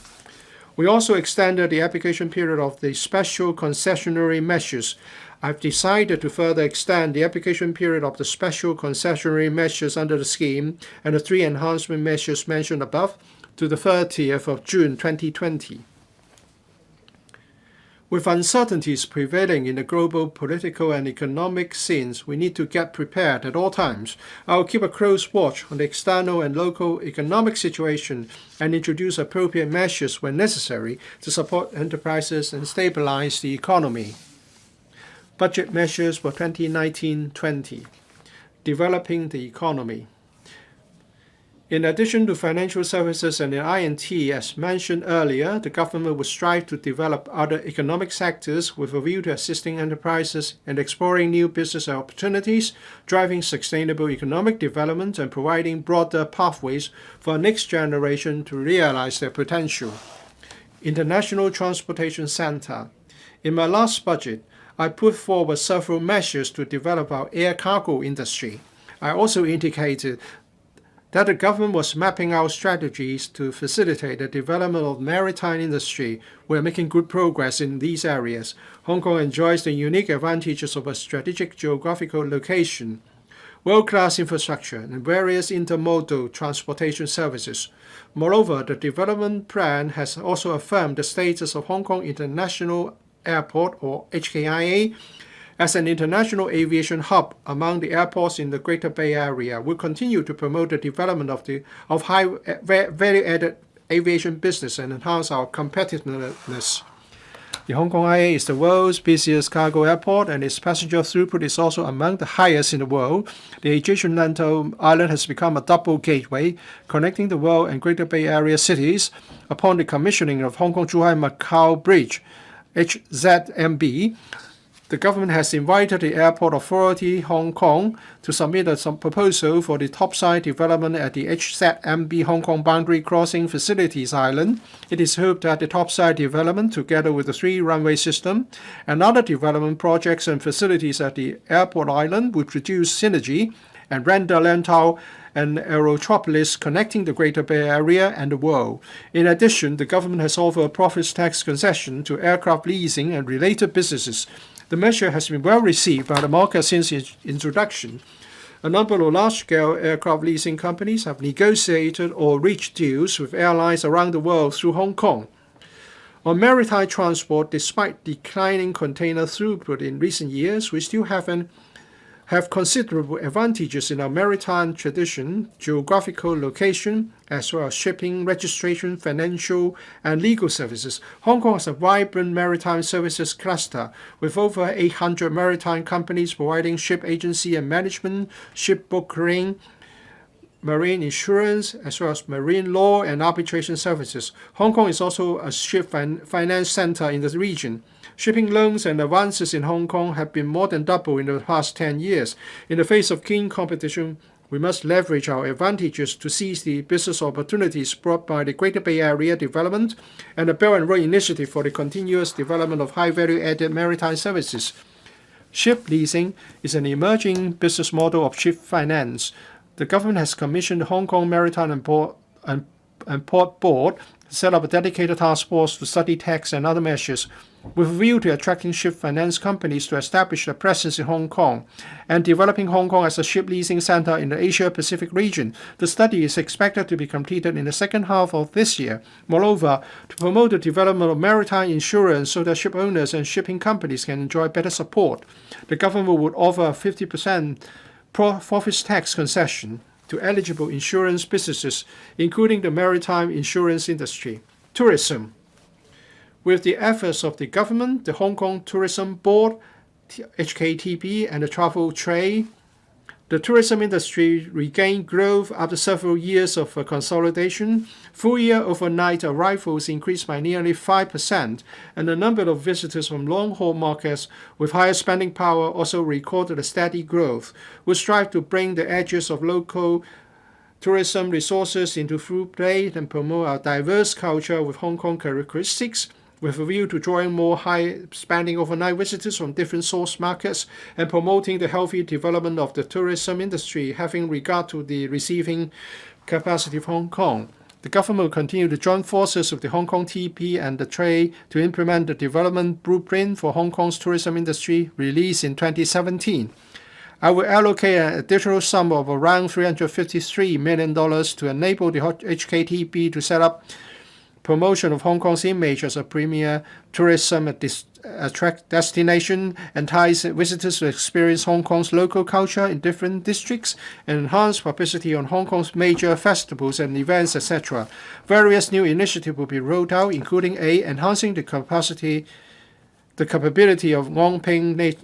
We also extended the application period of the special concessionary measures. I've decided to further extend the application period of the special concessionary measures under the scheme and the 3 enhancement measures mentioned above to the 30th of June 2020. With uncertainties prevailing in the global political and economic scenes, we need to get prepared at all times. I will keep a close watch on the external and local economic situation and introduce appropriate measures when necessary to support enterprises and stabilize the economy. Budget measures for 2019-20. Developing the economy. In addition to financial services and the I&T, as mentioned earlier, the government will strive to develop other economic sectors with a view to assisting enterprises and exploring new business opportunities, driving sustainable economic development, and providing broader pathways for our next generation to realize their potential. International Transportation Center. In my last budget, I put forward several measures to develop our air cargo industry. I also indicated that the government was mapping out strategies to facilitate the development of maritime industry. We are making good progress in these areas. Hong Kong enjoys the unique advantages of a strategic geographical location, world-class infrastructure, and various intermodal transportation services. Moreover, the development plan has also affirmed the status of Hong Kong International Airport, or HKIA, as an international aviation hub among the airports in the Greater Bay Area. We'll continue to promote the development of high value-added aviation business and enhance our competitiveness. The Hong Kong IA is the world's busiest cargo airport, and its passenger throughput is also among the highest in the world. The adjacent island has become a double gateway, connecting the world and Greater Bay Area cities. Upon the commissioning of Hong Kong-Zhuhai-Macau Bridge, HZMB, the government has invited the Airport Authority Hong Kong to submit a proposal for the topside development at the HZMB Hong Kong Boundary Crossing Facilities Island. It is hoped that the topside development, together with the 3-runway system and other development projects and facilities at the airport island, would produce synergy and render Lantau an aerotropolis connecting the Greater Bay Area and the world. In addition, the government has offered a profits tax concession to aircraft leasing and related businesses. The measure has been well received by the market since its introduction. A number of large-scale aircraft leasing companies have negotiated or reached deals with airlines around the world through Hong Kong. On maritime transport, despite declining container throughput in recent years, we still have considerable advantages in our maritime tradition, geographical location, as well as shipping, registration, financial, and legal services. Hong Kong has a vibrant maritime services cluster with over 800 maritime companies providing ship agency and management, ship brokering, marine insurance, as well as marine law and arbitration services. Hong Kong is also a ship finance center in the region. Shipping loans and advances in Hong Kong have been more than double in the past 10 years. In the face of keen competition, we must leverage our advantages to seize the business opportunities brought by the Greater Bay Area development and the Belt and Road Initiative for the continuous development of high value-added maritime services. Ship leasing is an emerging business model of ship finance. The government has commissioned the Hong Kong Maritime and Port Board to set up a dedicated task force to study tax and other measures with a view to attracting ship finance companies to establish their presence in Hong Kong and developing Hong Kong as a ship leasing center in the Asia-Pacific region. The study is expected to be completed in the second half of this year. Moreover, to promote the development of maritime insurance so that ship owners and shipping companies can enjoy better support, the government would offer a 50% profits tax concession to eligible insurance businesses, including the maritime insurance industry. Tourism. With the efforts of the government, the Hong Kong Tourism Board, HKTB, and the Travel Trade The tourism industry regained growth after several years of consolidation. Full-year overnight arrivals increased by nearly 5%, and the number of visitors from long-haul markets with higher spending power also recorded a steady growth. We strive to bring the edges of local tourism resources into full play and promote our diverse culture with Hong Kong characteristics, with a view to drawing more high-spending overnight visitors from different source markets and promoting the healthy development of the tourism industry, having regard to the receiving capacity of Hong Kong. The government will continue to join forces with the Hong Kong TP and the trade to implement the development blueprint for Hong Kong's tourism industry released in 2017. I will allocate an additional sum of around $353 million to enable the HKTP to set up promotion of Hong Kong's image as a premier tourism destination, entice visitors to experience Hong Kong's local culture in different districts, and enhance publicity on Hong Kong's major festivals and events, etc. Various new initiatives will be rolled out, including enhancing the capability of Wong Ping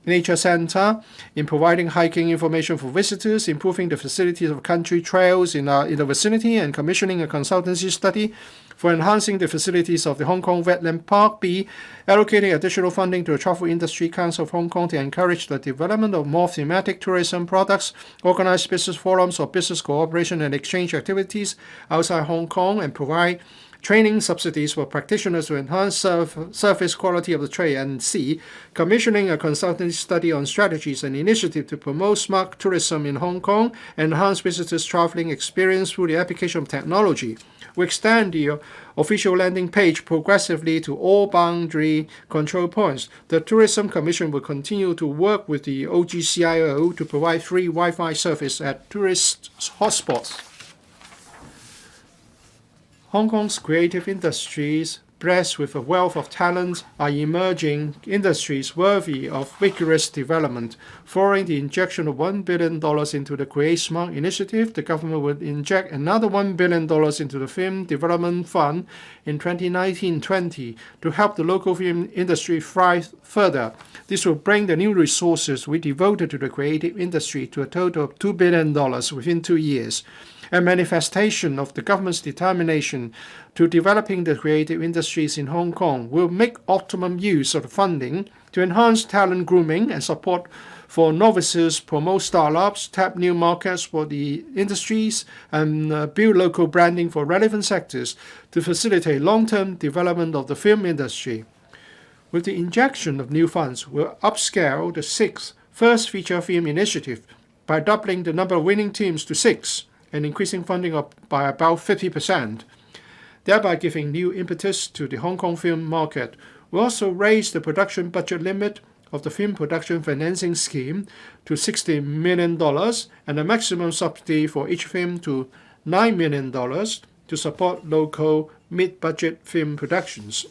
Nature Center in providing hiking information for visitors, improving the facilities of country trails in the vicinity, and commissioning a consultancy study for enhancing the facilities of the Hong Kong Wetland Park. B. Allocating additional funding to the Travel Industry Council of Hong Kong to encourage the development of more thematic tourism products, organize business forums or business cooperation and exchange activities outside Hong Kong, and provide training subsidies for practitioners to enhance service quality of the trade. And C. Commissioning a consultancy study on strategies and initiatives to promote smart tourism in Hong Kong and enhance visitors' traveling experience through the application of technology. We extend the official landing page progressively to all boundary control points. The Tourism Commission will continue to work with the OGCIO to provide free Wi-Fi service at tourist hotspots. Hong Kong's creative industries, blessed with a wealth of talent, are emerging industries worthy of vigorous development. Following the injection of $1 billion into the Create Smart initiative, the government will inject another $1 billion into the Film Development Fund in 2019-20 to help the local film industry thrive further. This will bring the new resources we devoted to the creative industry to a total of $2 billion within 2 years. A manifestation of the government's determination to developing the creative industries in Hong Kong will make optimum use of the funding to enhance talent grooming and support for novices, promote startups, tap new markets for the industries, and build local branding for relevant sectors to facilitate long-term development of the film industry. With the injection of new funds, we'll upscale the 6th First Feature Film Initiative by doubling the number of winning teams to 6 and increasing funding up by about 50%, thereby giving new impetus to the Hong Kong film market. We also raised the production budget limit of the Film Production Financing Scheme to $60 million and the maximum subsidy for each film to $9 million to support local mid-budget film productions.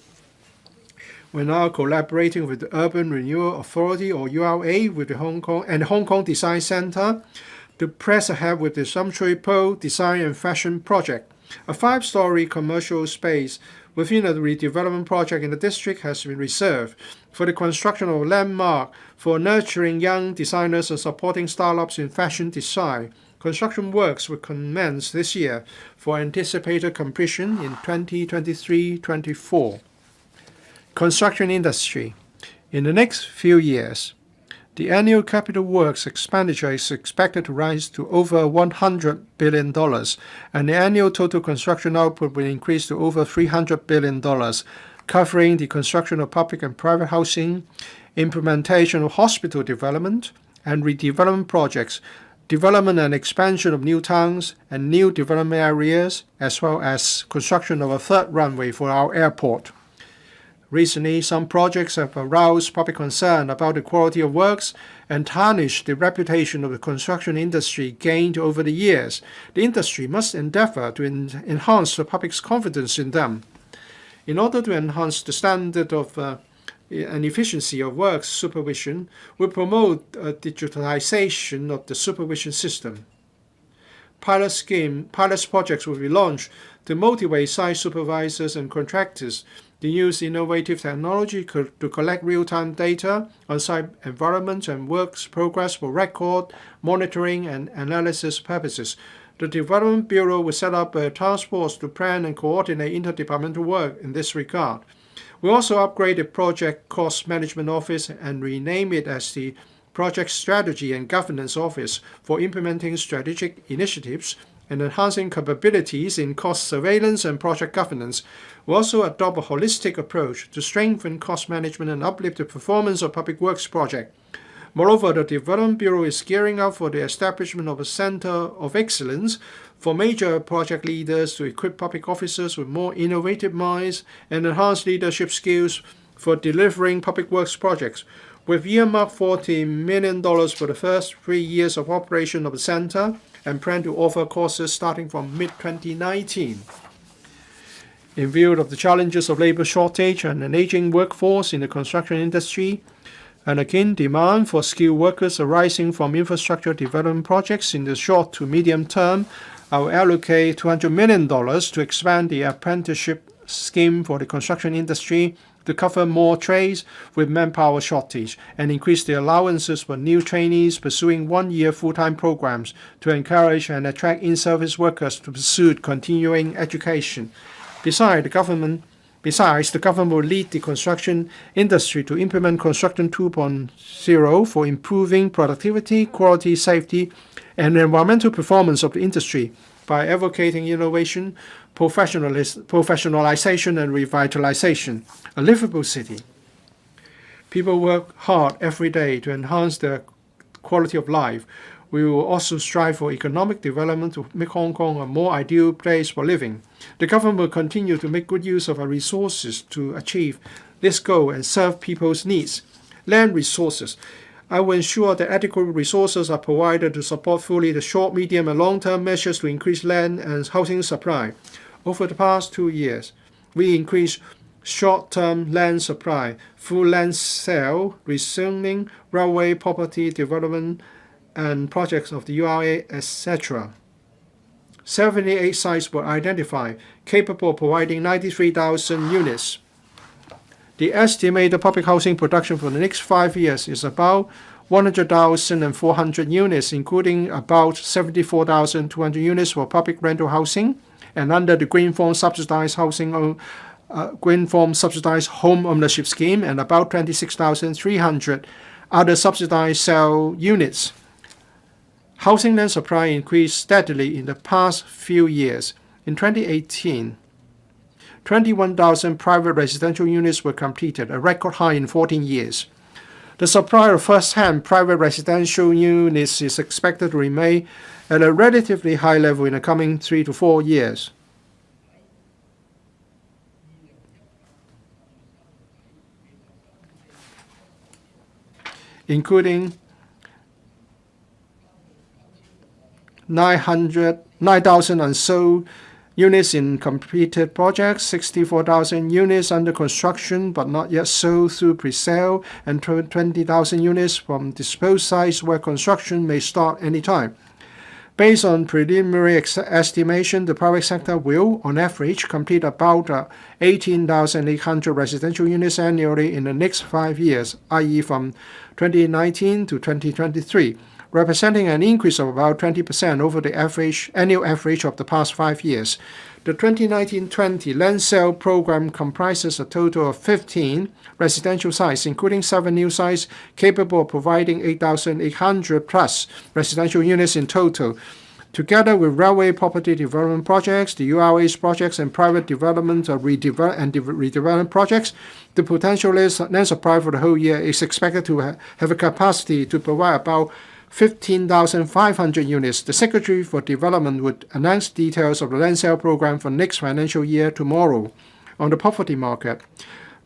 We're now collaborating with the Urban Renewal Authority, or URA, with the Hong Kong Design Center to press ahead with the Sham Shui Po Design and Fashion Project. A 5-story commercial space within a redevelopment project in the district has been reserved for the construction of a landmark for nurturing young designers and supporting startups in fashion design. Construction works will commence this year for anticipated completion in 2023-24. Construction industry. In the next few years, the annual capital works expenditure is expected to rise to over $100 billion, and the annual total construction output will increase to over $300 billion, covering the construction of public and private housing, implementation of hospital development and redevelopment projects, development and expansion of new towns and new development areas, as well as construction of a 3rd runway for our airport. Recently, some projects have aroused public concern about the quality of works and tarnished the reputation of the construction industry gained over the years. The industry must endeavor to enhance the public's confidence in them. In order to enhance the standard of and efficiency of works supervision, we promote a digitalization of the supervision system. Pilot projects will be launched to motivate site supervisors and contractors to use innovative technology to collect real-time data on site environment and works progress for record, monitoring, and analysis purposes. The Development Bureau will set up a task force to plan and coordinate interdepartmental work in this regard. We also upgraded the Project Cost Management Office and renamed it as the Project Strategy and Governance Office for implementing strategic initiatives and enhancing capabilities in cost surveillance and project governance. We also adopt a holistic approach to strengthen cost management and uplift the performance of public works projects. Moreover, the Development Bureau is gearing up for the establishment of a Center of Excellence for major project leaders to equip public officers with more innovative minds and enhance leadership skills for delivering public works projects. We've earmarked $40 million for the first 3 years of operation of the center and plan to offer courses starting from mid-2019. In view of the challenges of labor shortage and an aging workforce in the construction industry, and a keen demand for skilled workers arising from infrastructure development projects in the short to medium term, I will allocate $200 million to expand the apprenticeship scheme for the construction industry to cover more trades with manpower shortage and increase the allowances for new trainees pursuing one-year full-time programs to encourage and attract in-service workers to pursue continuing education. Besides, the government will lead the construction industry to implement Construction 2.0 for improving productivity, quality, safety, and environmental performance of the industry by advocating innovation, professionalization, and revitalization. A livable city. People work hard every day to enhance their quality of life. We will also strive for economic development to make Hong Kong a more ideal place for living. The government will continue to make good use of our resources to achieve this goal and serve people's needs. Land resources. I will ensure that adequate resources are provided to support fully the short, medium, and long-term measures to increase land and housing supply. Over the past 2 years, we increased short-term land supply, full land sale, rezoning, railway property development, and projects of the URA, etc. 78 sites were identified, capable of providing 93,000 units. The estimated public housing production for the next 5 years is about 100,400 units, including about 74,200 units for public rental housing, and under the Green Form Subsidized Home Ownership Scheme, and about 26,300 other subsidized sale units. Housing land supply increased steadily in the past few years. In 2018, 21,000 private residential units were completed, a record high in 14 years. The supply of first-hand private residential units is expected to remain at a relatively high level in the coming 3 to 4 years. Including 9,000 unsold units in completed projects, 64,000 units under construction but not yet sold through pre-sale, and 20,000 units from disposed sites where construction may start anytime. Based on preliminary estimation, the private sector will, on average, complete about 18,800 residential units annually in the next 5 years, i.e. from 2019 to 2023. Representing an increase of about 20% over the annual average of the past 5 years. The 2019-20 land sale program comprises a total of 15 residential sites, including 7 new sites capable of providing 8,800 plus residential units in total. Together with railway property development projects, the URA's projects, and private development or redevelopment projects, the potential land supply for the whole year is expected to have a capacity to provide about 15,500 units. The Secretary for Development would announce details of the land sale program for next financial year tomorrow. On the property market,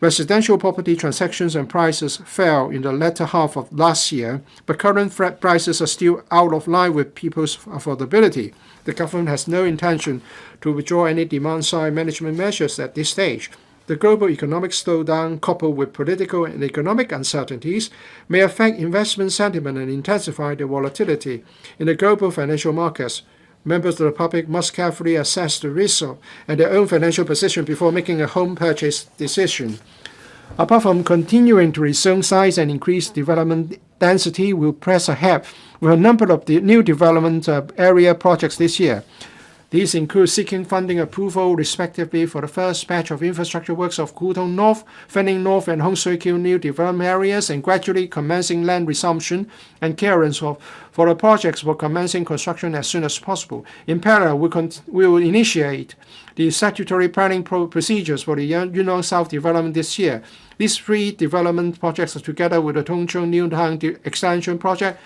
residential property transactions and prices fell in the latter half of last year, but current flat prices are still out of line with people's affordability. The government has no intention to withdraw any demand-side management measures at this stage. The global economic slowdown, coupled with political and economic uncertainties, may affect investment sentiment and intensify the volatility in the global financial markets. Members of the public must carefully assess the risks and their own financial position before making a home purchase decision. Apart from continuing to rezone size and increase development density, we'll press ahead with a number of the new development area projects this year. These include seeking funding approval, respectively, for the first batch of infrastructure works of Kutong North, Fanning North, and Hong Shui Kiu new development areas, and gradually commencing land resumption and clearance for the projects for commencing construction as soon as possible. In parallel, we will initiate the statutory planning procedures for the Yunnan South development this year. These three development projects, together with the Tongcheng New Town Extension project,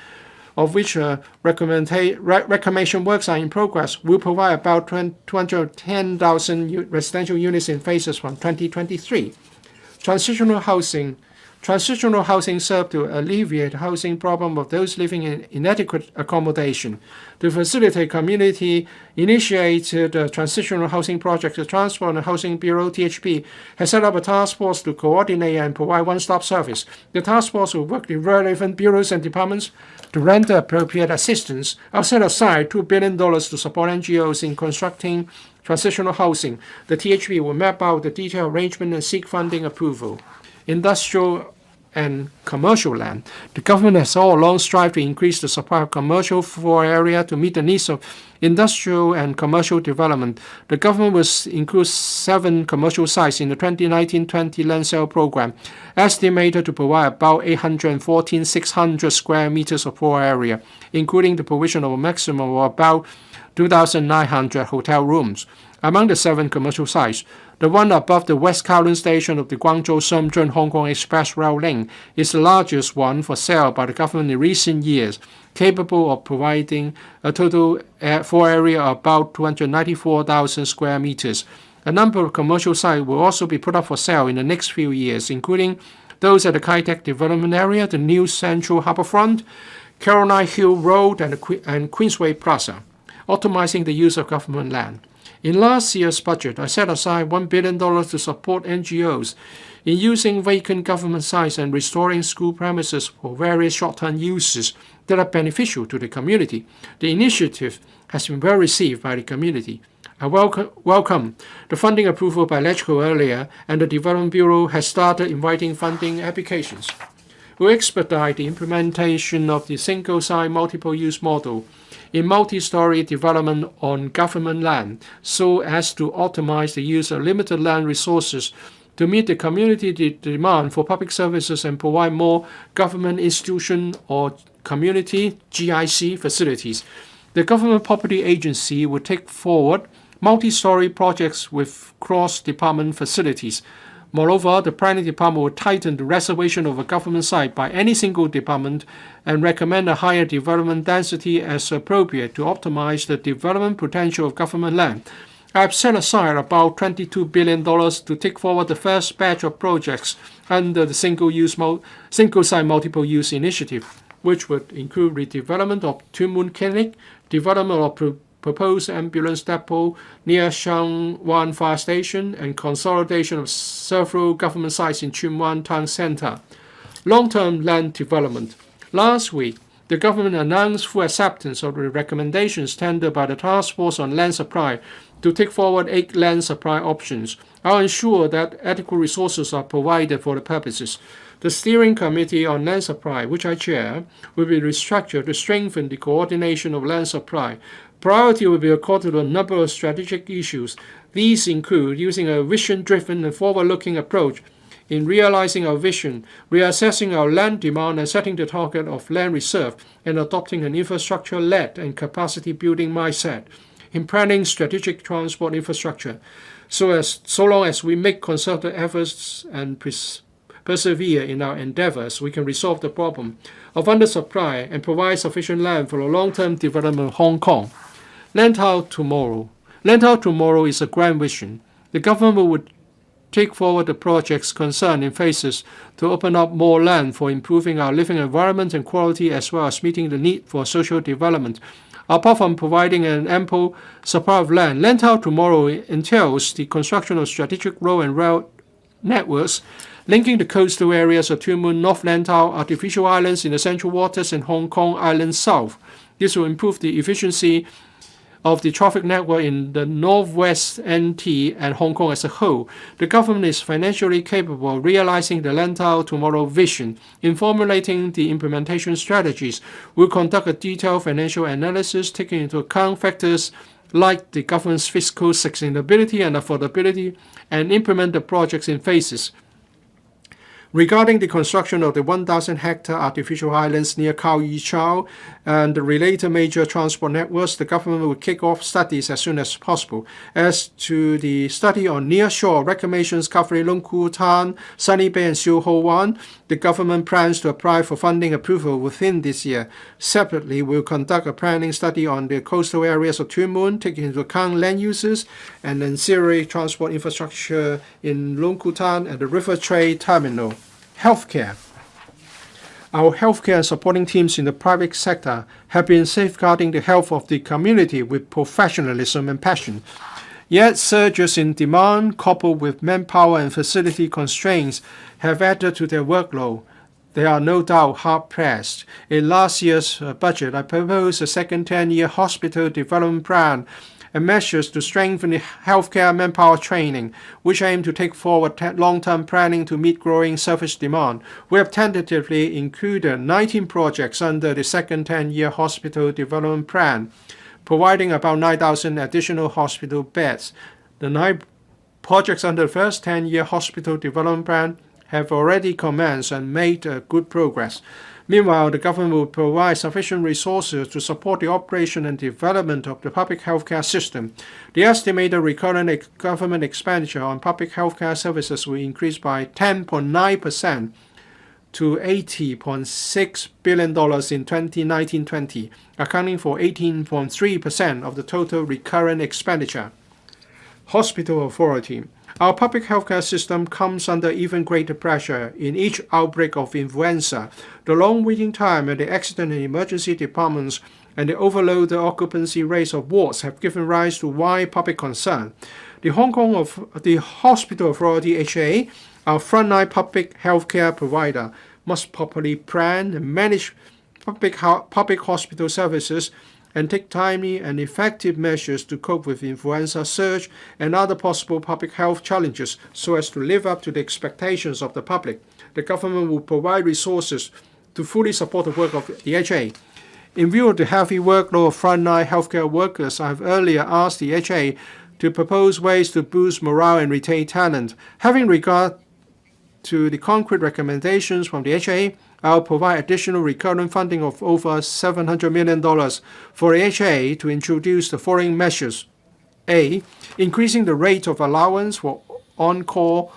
of which reclamation works are in progress, will provide about 210,000 residential units in phases from 2023. Transitional housing serve to alleviate the housing problem of those living in inadequate accommodation. To facilitate community-initiated transitional housing projects, the Transport and Housing Bureau (THB) has set up a task force to coordinate and provide one-stop service. The task force will work with relevant bureaus and departments to render appropriate assistance. I'll set aside $2 billion to support NGOs in constructing transitional housing. The THB will map out the detailed arrangement and seek funding approval. Industrial and commercial land. The government has all along strived to increase the supply of commercial floor area to meet the needs of industrial and commercial development. The government will include 7 commercial sites in the 2019-20 land sale program, estimated to provide about 814,600 square meters of floor area, including the provision of a maximum of about 2,900 hotel rooms. Among the 7 commercial sites, the one above the West Kowloon station of the Guangzhou-Shenzhen Hong Kong Express Rail Link is the largest one for sale by the government in recent years, capable of providing a total floor area of about 294,000 square meters. A number of commercial sites will also be put up for sale in the next few years, including those at the Kai-Tak development area, the new Central Harbourfront, Caroline Hill Road, and Queensway Plaza, optimizing the use of government land. In last year's budget, I set aside $1 billion to support NGOs in using vacant government sites and restoring school premises for various short-term uses that are beneficial to the community. The initiative has been well received by the community. I welcome the funding approval by LegCo earlier, and the Development Bureau has started inviting funding applications. We expedite the implementation of the single-site multiple-use model in multi-story development on government land so as to optimize the use of limited land resources to meet the community demand for public services and provide more government institution or community GIC facilities. The Government Property Agency will take forward multi-story projects with cross-department facilities. Moreover, the Planning Department will tighten the reservation of a government site by any single department and recommend a higher development density as appropriate to optimize the development potential of government land. I have set aside about $22 billion to take forward the first batch of projects under the single-site multiple-use initiative, which would include redevelopment of Tuen Mun Clinic, development of proposed ambulance depot near Shang Wan Fire Station, and consolidation of several government sites in Tsuen Wan Town Centre. Long-term land development. Last week, the government announced full acceptance of the recommendations tendered by the Task Force on Land Supply to take forward 8 land supply options. I'll ensure that adequate resources are provided for the purposes. The Steering Committee on Land Supply, which I chair, will be restructured to strengthen the coordination of land supply. Priority will be accorded to a number of strategic issues. These include using a vision-driven and forward-looking approach in realizing our vision, reassessing our land demand and setting the target of land reserve, and adopting an infrastructure-led and capacity-building mindset in planning strategic transport infrastructure. So long as we make concerted efforts and persevere in our endeavors, we can resolve the problem of undersupply and provide sufficient land for the long-term development of Hong Kong. Land out tomorrow. Land out tomorrow is a grand vision. The government would take forward the projects concerned in phases to open up more land for improving our living environment and quality, as well as meeting the need for social development. Apart from providing an ample supply of land, Land out tomorrow entails the construction of strategic road and rail networks linking the coastal areas of Tuen Mun, North Lantau, artificial islands in the central waters, and Hong Kong Island South. This will improve the efficiency of the traffic network in the Northwest NT and Hong Kong as a whole, the government is financially capable of realizing the Lantau Tomorrow vision. In formulating the implementation strategies, we'll conduct a detailed financial analysis taking into account factors like the government's fiscal sustainability and affordability, and implement the projects in phases. Regarding the construction of the 1,000-hectare artificial islands near Khao Yi Chau and the related major transport networks, the government will kick off studies as soon as possible. As to the study on nearshore reclamations covering Lung Ku Tan, Sunny Bay, and Siu Ho Wan, the government plans to apply for funding approval within this year. Separately, we'll conduct a planning study on the coastal areas of Tuen Mun, taking into account land uses and ancillary transport infrastructure in Lung Ku Tan and the River Trade Terminal. Healthcare. Our healthcare and supporting teams in the private sector have been safeguarding the health of the community with professionalism and passion. Yet surges in demand, coupled with manpower and facility constraints, have added to their workload. They are no doubt hard-pressed. In last year's budget, I proposed a second 10-year hospital development plan and measures to strengthen the healthcare manpower training, which aim to take forward long-term planning to meet growing service demand. We have tentatively included 19 projects under the second 10-year hospital development plan, providing about 9,000 additional hospital beds. The 9 projects under the first 10-year hospital development plan have already commenced and made good progress. Meanwhile, the government will provide sufficient resources to support the operation and development of the public healthcare system. The estimated recurrent government expenditure on public healthcare services will increase by 10.9% to $80.6 billion in 2019-20, accounting for 18.3% of the total recurrent expenditure. Hospital Authority. Our public healthcare system comes under even greater pressure in each outbreak of influenza. The long waiting time at the accident and emergency departments and the overloaded occupancy rates of wards have given rise to wide public concern. The Hospital Authority HA, our frontline public healthcare provider, must properly plan and manage public hospital services and take timely and effective measures to cope with influenza surge and other possible public health challenges so as to live up to the expectations of the public. The government will provide resources to fully support the work of the HA. In view of the heavy workload of frontline healthcare workers, I have earlier asked the HA to propose ways to boost morale and retain talent. Having regard to the concrete recommendations from the HA, I'll provide additional recurrent funding of over $700 million for the HA to introduce the following measures. A. Increasing the rate of allowance for on-call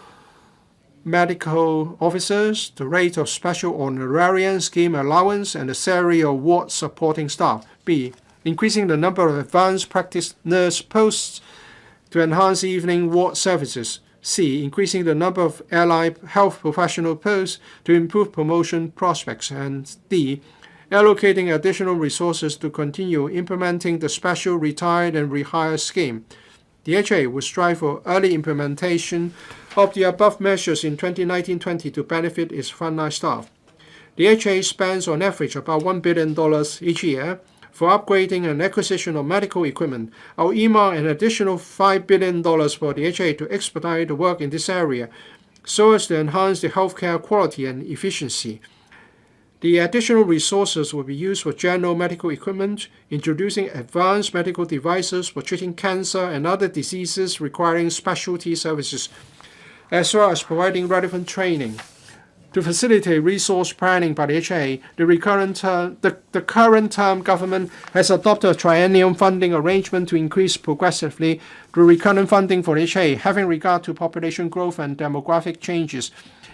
medical officers, the rate of special honorarium scheme allowance, and the salary of ward supporting staff. B. Increasing the number of advanced practice nurse posts to enhance evening ward services. C. Increasing the number of allied health professional posts to improve promotion prospects. And D. Allocating additional resources to continue implementing the special retired and rehire scheme. The HA will strive for early implementation of the above measures in 2019-20 to benefit its frontline staff. The HA spends on average about $1 billion each year for upgrading and acquisition of medical equipment. I'll earmark an additional $5 billion for the HA to expedite the work in this area so as to enhance the healthcare quality and efficiency. The additional resources will be used for general medical equipment, introducing advanced medical devices for treating cancer and other diseases requiring specialty services, as well as providing relevant training. To facilitate resource planning by the HA, the current term government has adopted a triennial funding arrangement to increase progressively the recurrent funding for the HA, having regard to population growth and demographic changes.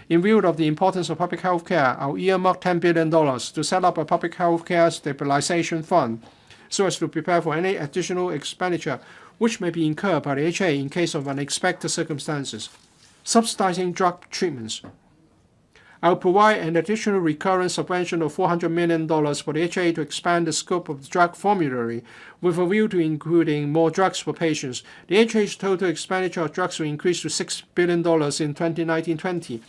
In view of the importance of public health care, I'll earmark $10 billion to set up a public health care stabilization fund so as to prepare for any additional expenditure which may be incurred by the HA in case of unexpected circumstances. Subsidizing drug treatments. I'll provide an additional recurrent subvention of $400 million for the HA to expand the scope of the drug formulary with a view to including more drugs for patients. The HA's total expenditure of drugs will increase to $6 billion in 2019-20,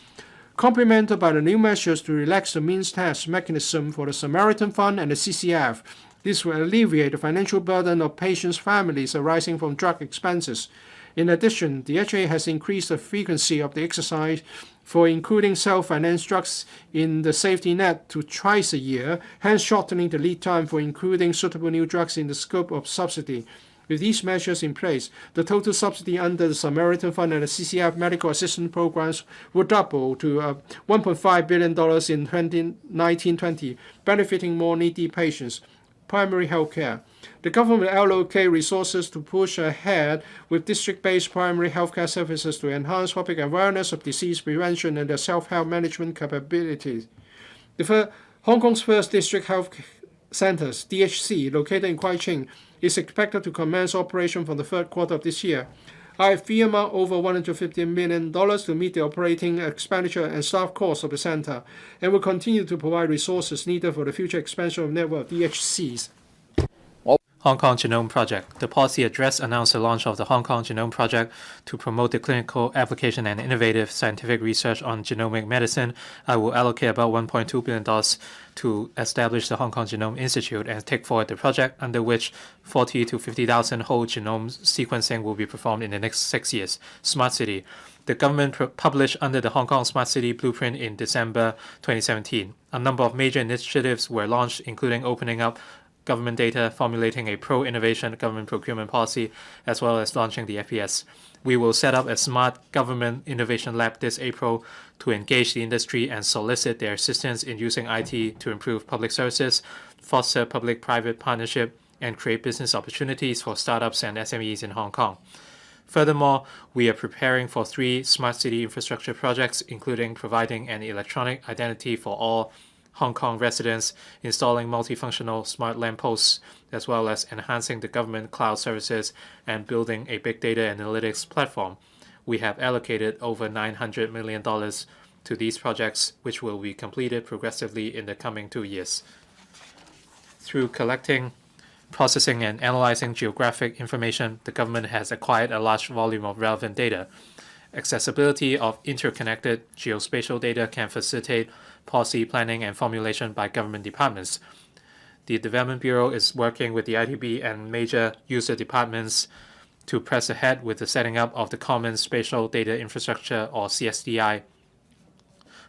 complemented by the new measures to relax the means test mechanism for the Samaritan Fund and the CCF. This will alleviate the financial burden of patients' families arising from drug expenses. In addition, the HA has increased the frequency of the exercise for including self-financed drugs in the safety net to twice a year, hence shortening the lead time for including suitable new drugs in the scope of subsidy. With these measures in place, the total subsidy under the Samaritan Fund and the CCF medical assistance programs will double to $1.5 billion in 2019-20, benefiting more needy patients. Primary health care. The government will allocate resources to push ahead with district-based primary health care services to enhance public awareness of disease prevention and their self-health management capabilities. Hong Kong's first district health centers, DHC, located in Kwai Ching, is expected to commence operation from the third quarter of this year. I have earmarked over $150 million to meet the operating expenditure and staff costs of the center, and will continue to provide resources needed for the future expansion of network of DHCs. Hong Kong Genome Project. The policy address announced the launch of the Hong Kong Genome Project to promote the clinical application and innovative scientific research on genomic medicine. I will allocate about $1.2 billion to establish the Hong Kong Genome Institute and take forward the project, under which 40 to 50,000 whole genome sequencing will be performed in the next 6 years. Smart City. The government published under the Hong Kong Smart City Blueprint in December 2017. A number of major initiatives were launched, including opening up government data, formulating a pro-innovation government procurement policy, as well as launching the FPS. We will set up a smart government innovation lab this April to engage the industry and solicit their assistance in using IT to improve public services, foster public-private partnership, and create business opportunities for startups and SMEs in Hong Kong. Furthermore, we are preparing for 3 smart city infrastructure projects, including providing an electronic identity for all Hong Kong residents, installing multifunctional smart lampposts, as well as enhancing the government cloud services and building a big data analytics platform. We have allocated over $900 million to these projects, which will be completed progressively in the coming 2 years. Through collecting, processing, and analyzing geographic information, the government has acquired a large volume of relevant data. Accessibility of interconnected geospatial data can facilitate policy planning and formulation by government departments. The Development Bureau is working with the ITB and major user departments to press ahead with the setting up of the Common Spatial Data Infrastructure, or CSDI,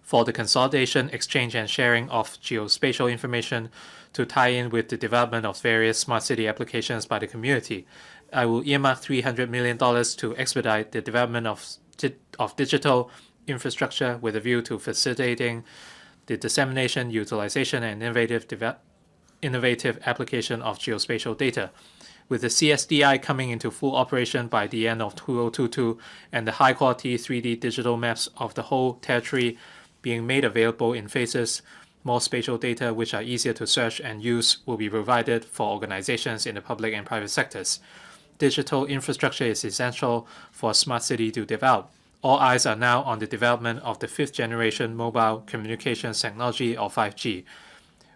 for the consolidation, exchange, and sharing of geospatial information to tie in with the development of various smart city applications by the community. I will earmark $300 million to expedite the development of digital infrastructure with a view to facilitating the dissemination, utilization, and innovative application of geospatial data. With the CSDI coming into full operation by the end of 2022 and the high-quality 3D digital maps of the whole territory being made available in phases, more spatial data which are easier to search and use will be provided for organizations in the public and private sectors. Digital infrastructure is essential for a smart city to develop. All eyes are now on the development of the 5th-generation mobile communications technology, or 5G.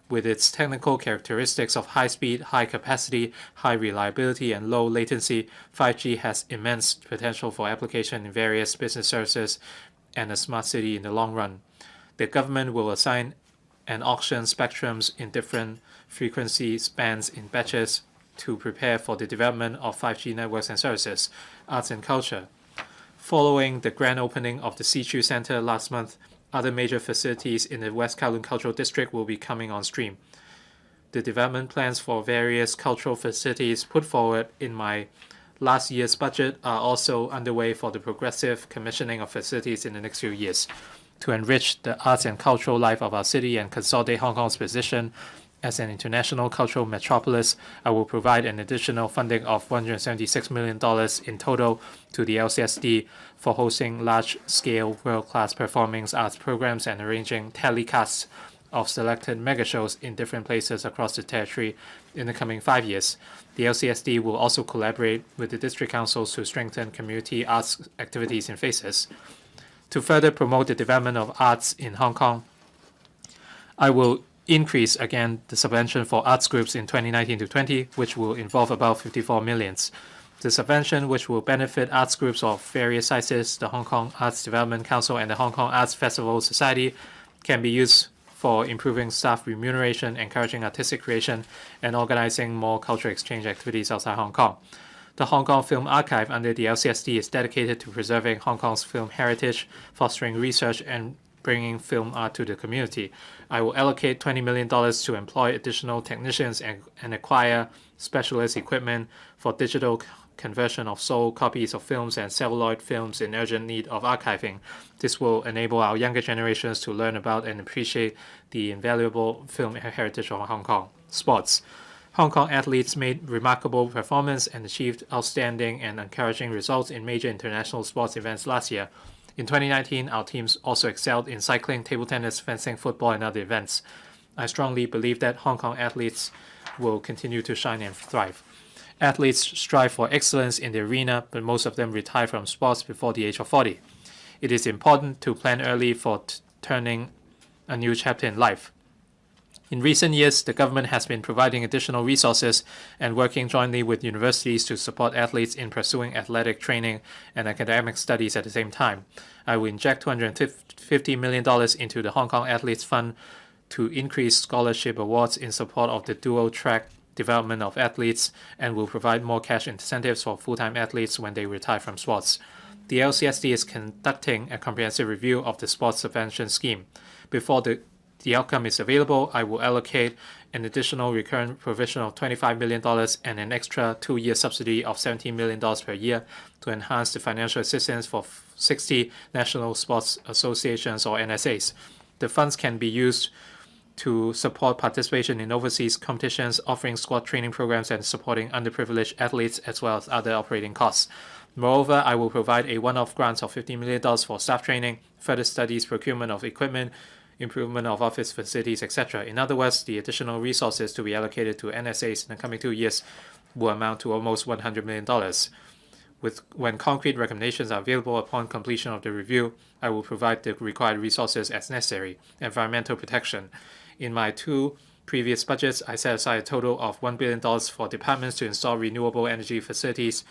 With its technical characteristics of high speed, high capacity, high reliability, and low latency, 5G has immense potential for application in various business services and a smart city in the long run. The government will assign and auction spectrums in different frequency bands in batches to prepare for the development of 5G networks and services. Arts and culture. Following the grand opening of the Sichu Center last month, other major facilities in the West Kowloon Cultural District will be coming on stream. The development plans for various cultural facilities put forward in my last year's budget are also underway for the progressive commissioning of facilities in the next few years. To enrich the arts and cultural life of our city and consolidate Hong Kong's position as an international cultural metropolis, I will provide an additional funding of $176 million in total to the LCSD for hosting large-scale world-class performing arts programs and arranging telecasts of selected megashows in different places across the territory in the coming 5 years. The LCSD will also collaborate with the district councils to strengthen community arts activities in phases. To further promote the development of arts in Hong Kong, I will increase again the subvention for arts groups in 2019-20, which will involve about $54 million. The subvention, which will benefit arts groups of various sizes, the Hong Kong Arts Development Council and the Hong Kong Arts Festival Society, can be used for improving staff remuneration, encouraging artistic creation, and organizing more cultural exchange activities outside Hong Kong. The Hong Kong Film Archive under the LCSD is dedicated to preserving Hong Kong's film heritage, fostering research, and bringing film art to the community. I will allocate $20 million to employ additional technicians and acquire specialist equipment for digital conversion of sold copies of films and celluloid films in urgent need of archiving. This will enable our younger generations to learn about and appreciate the invaluable film heritage of Hong Kong. Sports. Hong Kong athletes made remarkable performance and achieved outstanding and encouraging results in major international sports events last year. In 2019, our teams also excelled in cycling, table tennis, fencing, football, and other events. I strongly believe that Hong Kong athletes will continue to shine and thrive. Athletes strive for excellence in the arena, but most of them retire from sports before the age of 40. It is important to plan early for turning a new chapter in life. In recent years, the government has been providing additional resources and working jointly with universities to support athletes in pursuing athletic training and academic studies at the same time. I will inject $250 million into the Hong Kong Athletes Fund to increase scholarship awards in support of the dual-track development of athletes and will provide more cash incentives for full-time athletes when they retire from sports. The LCSD is conducting a comprehensive review of the sports subvention scheme. Before the outcome is available, I will allocate an additional recurrent provision of $25 million and an extra 2-year subsidy of $17 million per year to enhance the financial assistance for 60 national sports associations or NSAs. The funds can be used to support participation in overseas competitions, offering squad training programs, and supporting underprivileged athletes, as well as other operating costs. Moreover, I will provide a one-off grant of $15 million for staff training, further studies, procurement of equipment, improvement of office facilities, etc. In other words, the additional resources to be allocated to NSAs in the coming 2 years will amount to almost $100 million. When concrete recommendations are available upon completion of the review, I will provide the required resources as necessary. Environmental protection. In my 2 previous budgets, I set aside a total of $1 billion for departments to install renewable energy facilities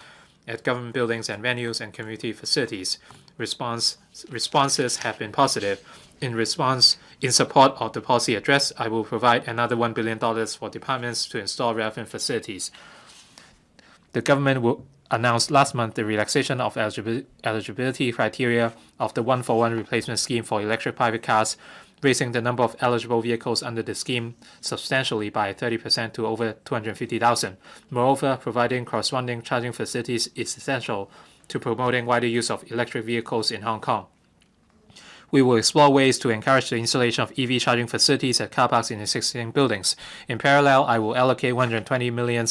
at government buildings and venues and community facilities. Responses have been positive. In support of the policy address, I will provide another $1 billion for departments to install relevant facilities. The government announced last month the relaxation of eligibility criteria of the 1-for-1 replacement scheme for electric private cars, raising the number of eligible vehicles under the scheme substantially by 30% to over 250,000. Moreover, providing corresponding charging facilities is essential to promoting wider use of electric vehicles in Hong Kong. We will explore ways to encourage the installation of EV charging facilities at car parks in existing buildings. In parallel, I will allocate $120 million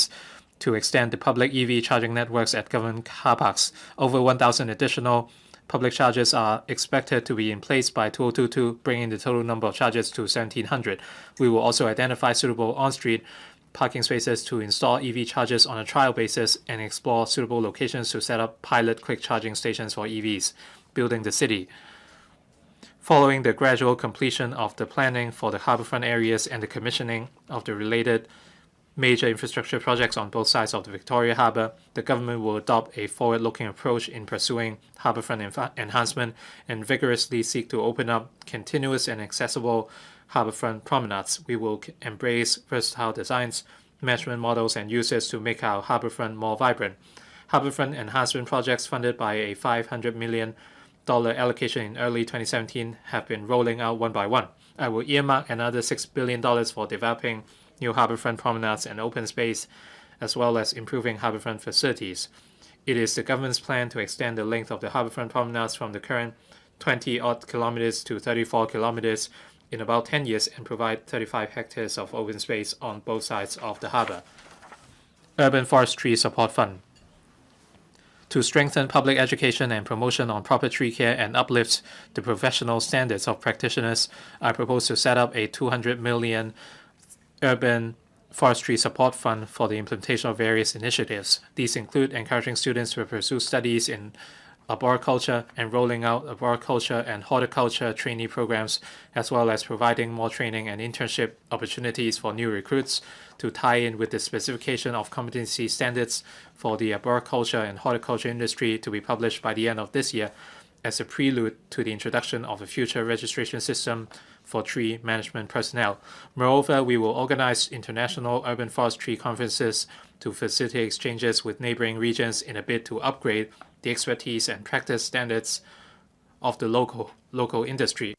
to extend the public EV charging networks at government car parks. Over 1,000 additional public chargers are expected to be in place by 2022, bringing the total number of chargers to 1,700. We will also identify suitable on-street parking spaces to install EV chargers on a trial basis and explore suitable locations to set up pilot quick charging stations for EVs, building the city. Following the gradual completion of the planning for the harbourfront areas and the commissioning of the related major infrastructure projects on both sides of the Victoria Harbour, the government will adopt a forward-looking approach in pursuing harbourfront enhancement and vigorously seek to open up continuous and accessible harbourfront promenades. We will embrace versatile designs, management models, and uses to make our harbourfront more vibrant. Harbourfront enhancement projects funded by a $500 million allocation in early 2017 have been rolling out one by one. I will earmark another $6 billion for developing new harbourfront promenades and open space, as well as improving harbourfront facilities. It is the government's plan to extend the length of the harbourfront promenades from the current 20-odd kilometers to 34 kilometers in about 10 years and provide 35 hectares of open space on both sides of the harbour. Urban Forestry Support Fund. To strengthen public education and promotion on proper tree care and uplift the professional standards of practitioners, I propose to set up a $200 million Urban Forestry Support Fund for the implementation of various initiatives. These include encouraging students to pursue studies in arboriculture and rolling out arboriculture and horticulture trainee programs, as well as providing more training and internship opportunities for new recruits to tie in with the specification of competency standards for the arboriculture and horticulture industry to be published by the end of this year as a prelude to the introduction of a future registration system for tree management personnel. Moreover, we will organize international urban forestry conferences to facilitate exchanges with neighboring regions in a bid to upgrade the expertise and practice standards of the local industry.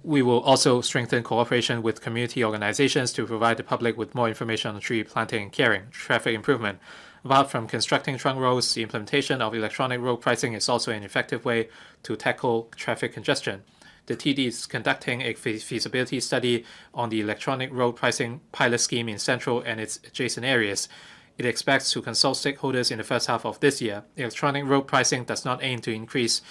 We will also strengthen cooperation with community organizations to provide the public with more information on tree planting and caring. Traffic improvement. Apart from constructing trunk roads, the implementation of electronic road pricing is also an effective way to tackle traffic congestion. The TD is conducting a feasibility study on the electronic road pricing pilot scheme in Central and its adjacent areas. It expects to consult stakeholders in the first half of this year. Electronic road pricing does not aim to increase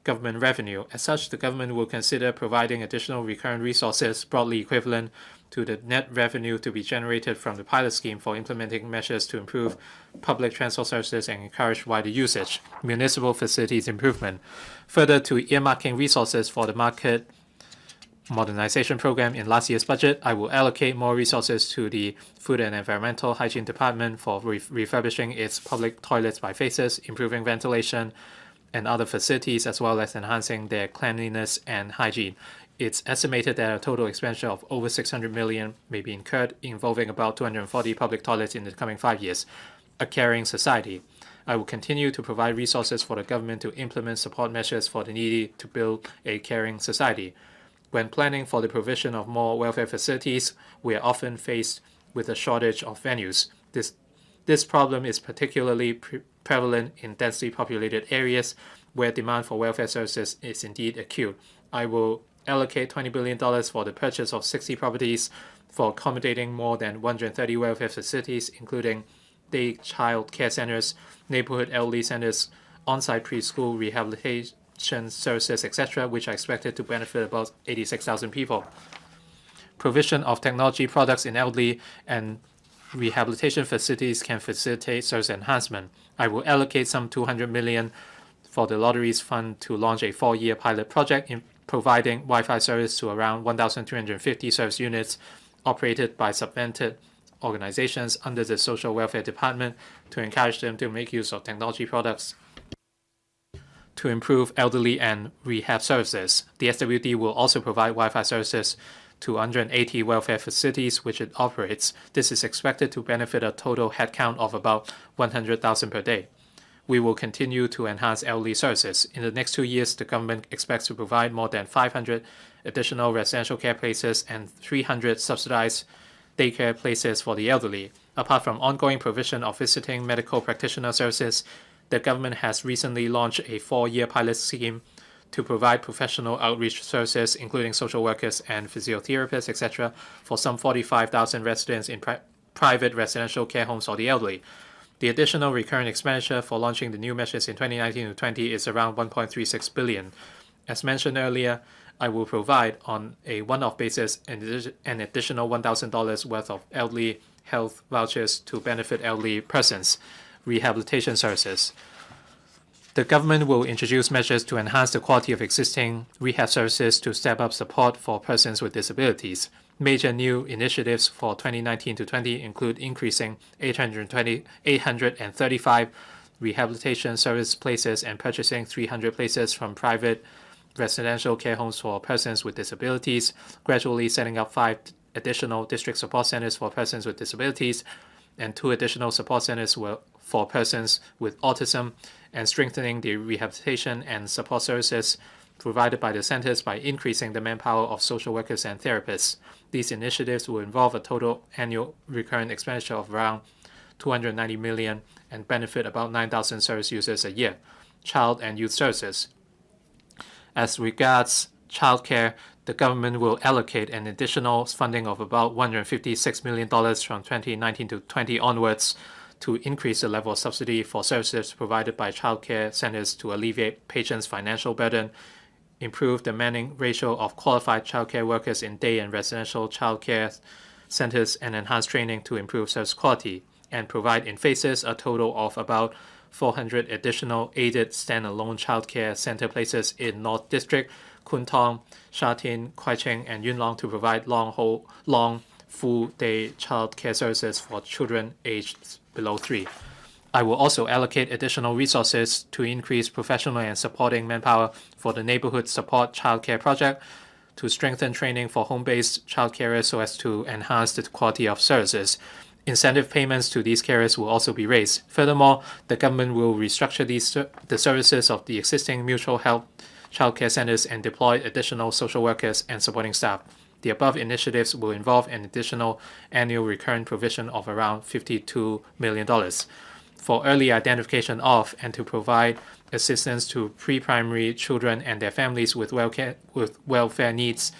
government revenue. As such, the government will consider providing additional recurrent resources broadly equivalent to the net revenue to be generated from the pilot scheme for implementing measures to improve public transport services and encourage wider usage. Municipal facilities improvement. Further to earmarking resources for the market modernization program in last year's budget, I will allocate more resources to the Food and Environmental Hygiene Department for refurbishing its public toilets by phases, improving ventilation, and other facilities, as well as enhancing their cleanliness and hygiene. It's estimated that a total expenditure of over 600 million may be incurred, involving about 240 public toilets in the coming 5 years. A caring society. I will continue to provide resources for the government to implement support measures for the needy to build a caring society. When planning for the provision of more welfare facilities, we are often faced with a shortage of venues. This problem is particularly prevalent in densely populated areas where demand for welfare services is indeed acute. I will allocate $20 billion for the purchase of 60 properties for accommodating more than 130 welfare facilities, including day child care centers, neighborhood elderly centers, on-site preschool rehabilitation services, etc., which are expected to benefit about 86,000 people. Provision of technology products in elderly and rehabilitation facilities can facilitate service enhancement. I will allocate some 200 million for the Lotteries Fund to launch a 4-year pilot project in providing Wi-Fi service to around 1,350 service units operated by subvented organizations under the Social Welfare Department to encourage them to make use of technology products to improve elderly and rehab services. The SWD will also provide Wi-Fi services to 180 welfare facilities which it operates. This is expected to benefit a total headcount of about 100,000 per day. We will continue to enhance elderly services. In the next 2 years, the government expects to provide more than 500 additional residential care places and 300 subsidized daycare places for the elderly. Apart from ongoing provision of visiting medical practitioner services, the government has recently launched a 4-year pilot scheme to provide professional outreach services, including social workers and physiotherapists, etc., for some 45,000 residents in private residential care homes for the elderly. The additional recurrent expenditure for launching the new measures in 2019-20 is around 1.36 billion. As mentioned earlier, I will provide on a one-off basis an additional $1,000 worth of elderly health vouchers to benefit elderly persons. Rehabilitation services. The government will introduce measures to enhance the quality of existing rehab services to step up support for persons with disabilities. Major new initiatives for 2019-20 include increasing 835 rehabilitation service places and purchasing 300 places from private residential care homes for persons with disabilities, gradually setting up 5 additional district support centers for persons with disabilities, and 2 additional support centers for persons with autism, and strengthening the rehabilitation and support services provided by the centers by increasing the manpower of social workers and therapists. These initiatives will involve a total annual recurrent expenditure of around 290 million and benefit about 9,000 service users a year. Child and youth services. As regards childcare, the government will allocate an additional funding of about $156 million from 2019-20 onwards to increase the level of subsidy for services provided by childcare centers to alleviate patients' financial burden, improve the manning ratio of qualified childcare workers in day and residential childcare centers, and enhance training to improve service quality, and provide in phases a total of about 400 additional aided standalone childcare center places in North District, Kwun Tong, Sha Tin, Kwai Ching, and Yuen Long to provide long full-day childcare services for children aged below 3. I will also allocate additional resources to increase professional and supporting manpower for the Neighborhood Support Childcare Project to strengthen training for home-based child carers so as to enhance the quality of services. Incentive payments to these carers will also be raised. Furthermore, the government will restructure the services of the existing mutual health childcare centers and deploy additional social workers and supporting staff. The above initiatives will involve an additional annual recurrent provision of around $52 million for early identification of and to provide assistance to pre-primary children and their families with welfare needs.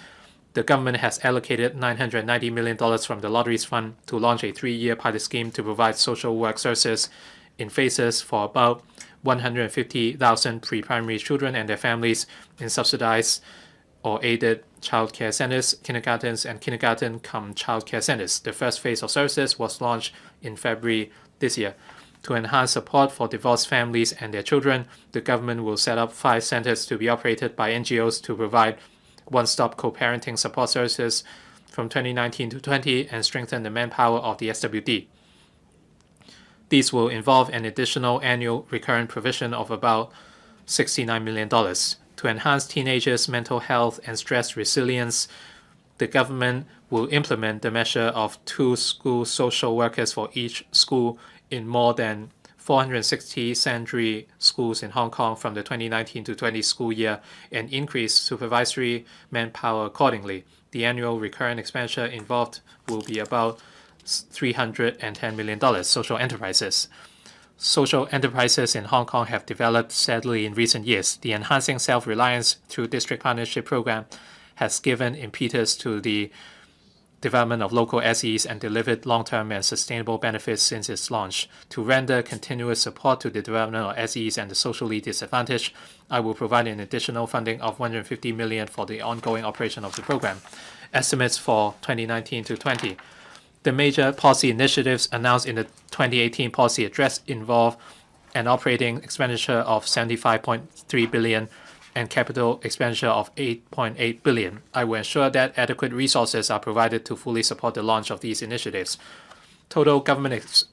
The government has allocated $990 million from the Lotteries Fund to launch a 3-year pilot scheme to provide social work services in phases for about 150,000 pre-primary children and their families in subsidized or aided child care centers, kindergartens, and kindergarten-cum child care centers. The first phase of services was launched in February this year. To enhance support for divorced families and their children, the government will set up 5 centers to be operated by NGOs to provide one-stop co-parenting support services from 2019 to 20 and strengthen the manpower of the SWD. These will involve an additional annual recurrent provision of about $69 million. To enhance teenagers' mental health and stress resilience, the government will implement the measure of 2 school social workers for each school in more than 460 secondary schools in Hong Kong from the 2019 to 20 school year and increase supervisory manpower accordingly. The annual recurrent expenditure involved will be about $310 million. Social enterprises. Social enterprises in Hong Kong have developed steadily in recent years. The Enhancing Self-Reliance through District Partnership Program has given impetus to the development of local SEs and delivered long-term and sustainable benefits since its launch. To render continuous support to the development of SEs and the socially disadvantaged, I will provide an additional funding of $150 million for the ongoing operation of the program. Estimates for 2019 to 20. The major policy initiatives announced in the 2018 policy address involve an operating expenditure of $75.3 billion and capital expenditure of $8.8 billion. I will ensure that adequate resources are provided to fully support the launch of these initiatives. Total government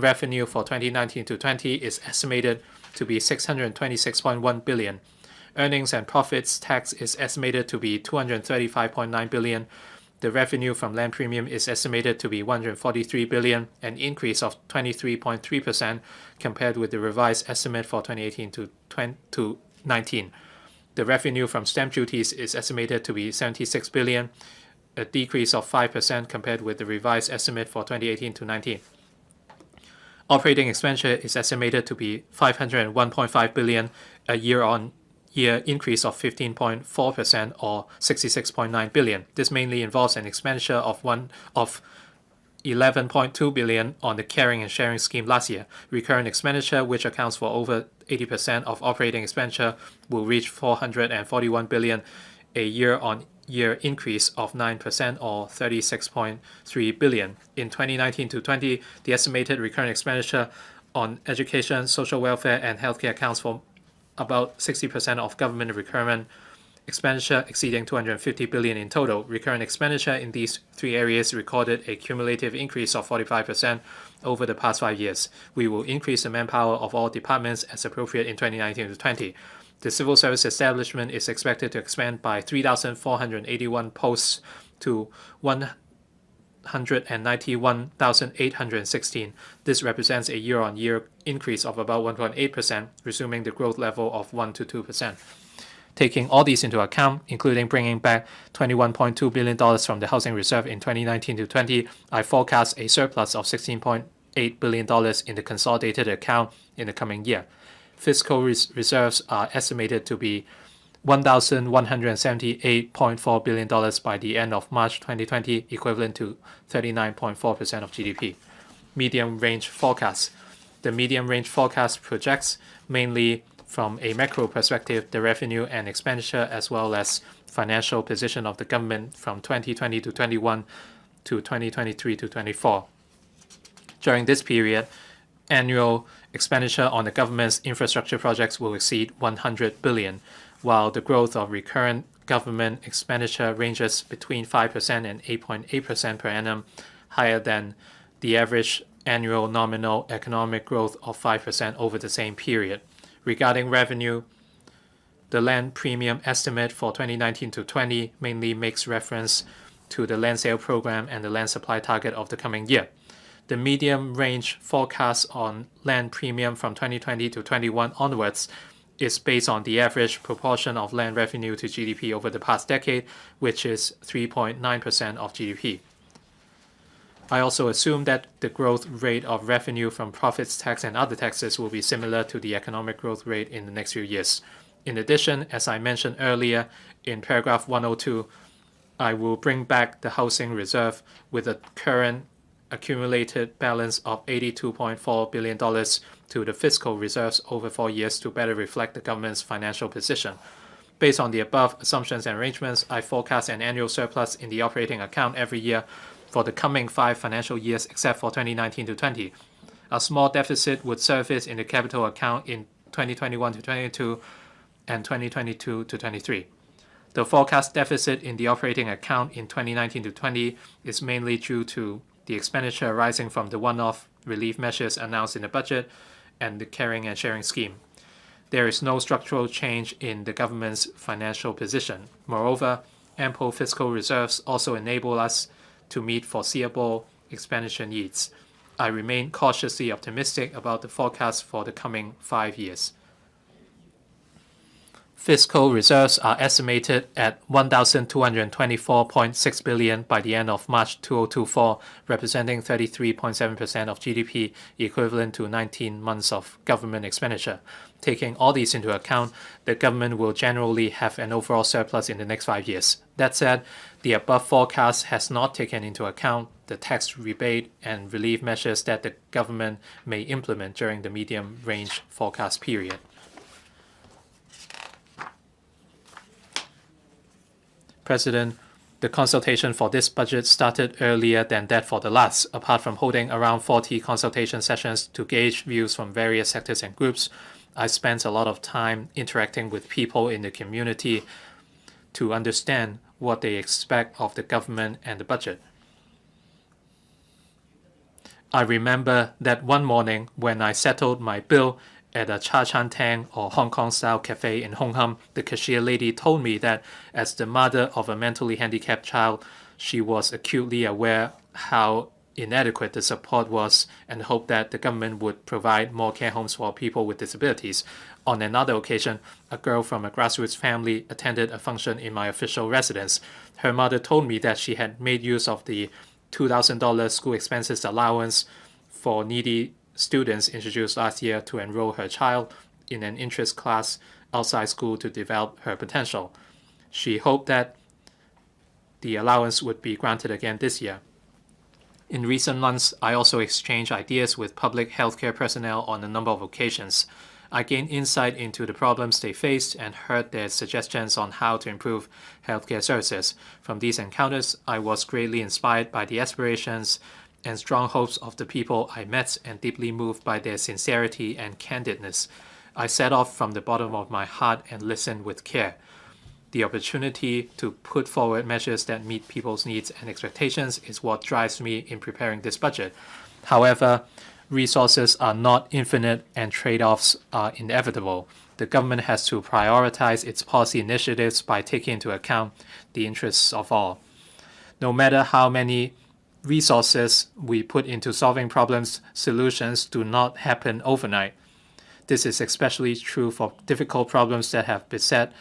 revenue for 2019 to 20 is estimated to be $626.1 billion. Earnings and profits tax is estimated to be $235.9 billion. The revenue from land premium is estimated to be $143 billion, an increase of 23.3% compared with the revised estimate for 2018 to 2019. The revenue from stamp duties is estimated to be $76 billion, a decrease of 5% compared with the revised estimate for 2018 to 19. Operating expenditure is estimated to be $501.5 billion, a year-on-year increase of 15.4% or $66.9 billion. This mainly involves an expenditure of $11.2 billion on the caring and sharing scheme last year. Recurrent expenditure, which accounts for over 80% of operating expenditure, will reach $441 billion, a year-on-year increase of 9% or $36.3 billion. In 2019 to 20, the estimated recurrent expenditure on education, social welfare, and healthcare accounts for about 60% of government recurrent expenditure, exceeding $250 billion in total. Recurrent expenditure in these 3 areas recorded a cumulative increase of 45% over the past 5 years. We will increase the manpower of all departments as appropriate in 2019 to 20. The civil service establishment is expected to expand by 3,481 posts to 191,816. This represents a year-on-year increase of about 1.8%, resuming the growth level of 1 to 2%. Taking all these into account, including bringing back $21.2 billion from the housing reserve in 2019 to 20, I forecast a surplus of $16.8 billion in the consolidated account in the coming year. Fiscal reserves are estimated to be $1,178.4 billion by the end of March 2020, equivalent to 39.4% of GDP. Medium-range forecast. The medium-range forecast projects, mainly from a macro perspective, the revenue and expenditure as well as financial position of the government from 2020 to 21 to 2023 to 24. During this period, annual expenditure on the government's infrastructure projects will exceed $100 billion, while the growth of recurrent government expenditure ranges between 5% and 8.8% per annum, higher than the average annual nominal economic growth of 5% over the same period. Regarding revenue, The land premium estimate for 2019 to 20 mainly makes reference to the land sale program and the land supply target of the coming year. The medium range forecast on land premium from 2020 to 21 onwards is based on the average proportion of land revenue to GDP over the past decade, which is 3.9% of GDP. I also assume that the growth rate of revenue from profits tax and other taxes will be similar to the economic growth rate in the next few years. In addition, as I mentioned earlier in paragraph 102, I will bring back the housing reserve with a current accumulated balance of $82.4 billion to the fiscal reserves over 4 years to better reflect the government's financial position. Based on the above assumptions and arrangements, I forecast an annual surplus in the operating account every year for the coming 5 financial years except for 2019 to 20. A small deficit would surface in the capital account in 2021 to 22 and 2022 to 23. The forecast deficit in the operating account in 2019 to 20 is mainly due to the expenditure arising from the one-off relief measures announced in the budget and the caring and sharing scheme. There is no structural change in the government's financial position. Moreover, ample fiscal reserves also enable us to meet foreseeable expenditure needs. I remain cautiously optimistic about the forecast for the coming 5 years. Fiscal reserves are estimated at $1,224.6 billion by the end of March 2024, representing 33.7% of GDP, equivalent to 19 months of government expenditure. Taking all these into account, the government will generally have an overall surplus in the next 5 years. That said, the above forecast has not taken into account the tax rebate and relief measures that the government may implement during the medium-range forecast period. President, the consultation for this budget started earlier than that for the last. Apart from holding around 40 consultation sessions to gauge views from various sectors and groups, I spent a lot of time interacting with people in the community to understand what they expect of the government and the budget. I remember that one morning when I settled my bill at a Cha Chan Tang or Hong Kong-style cafe in Hong Kong, the cashier lady told me that as the mother of a mentally handicapped child, she was acutely aware how inadequate the support was and hoped that the government would provide more care homes for people with disabilities. On another occasion, a girl from a grassroots family attended a function in my official residence. Her mother told me that she had made use of the $2,000 school expenses allowance for needy students introduced last year to enroll her child in an interest class outside school to develop her potential. She hoped that the allowance would be granted again this year. In recent months, I also exchanged ideas with public healthcare personnel on a number of occasions. I gained insight into the problems they faced and heard their suggestions on how to improve healthcare services. From these encounters, I was greatly inspired by the aspirations and strong hopes of the people I met and deeply moved by their sincerity and candidness. I set off from the bottom of my heart and listened with care. The opportunity to put forward measures that meet people's needs and expectations is what drives me in preparing this budget. However, resources are not infinite and trade-offs are inevitable. The government has to prioritize its policy initiatives by taking into account the interests of all. No matter how many resources we put into solving problems, solutions do not happen overnight. This is especially true for difficult problems that have beset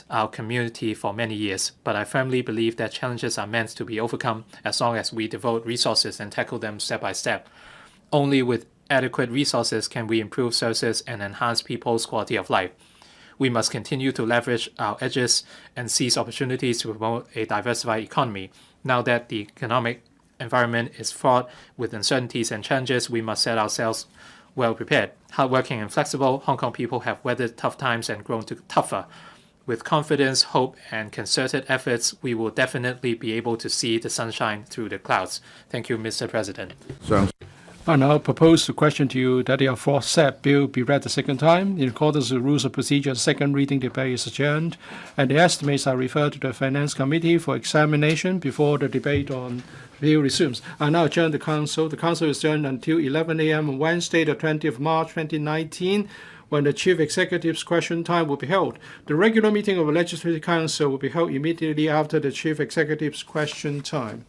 our community for many years, but I firmly believe that challenges are meant to be overcome as long as we devote resources and tackle them step by step. Only with adequate resources can we improve services and enhance people's quality of life. We must continue to leverage our edges and seize opportunities to promote a diversified economy. Now that the economic environment is fraught with uncertainties and challenges, we must set ourselves well prepared. Hardworking and flexible, Hong Kong people have weathered tough times and grown tougher. With confidence, hope, and concerted efforts, we will definitely be able to see the sunshine through the clouds. Thank you, Mr. President. I now propose to question to you that the aforesaid bill be read the second time. In accordance with the rules of procedure, the second reading debate is adjourned, and the estimates are referred to the Finance Committee for examination before the debate on bill resumes. I now adjourn the Council. The Council is adjourned until 11 a.m. on Wednesday, the 20th of March, 2019. when the Chief Executive's question time will be held. The regular meeting of the Legislative Council will be held immediately after the Chief Executive's question time.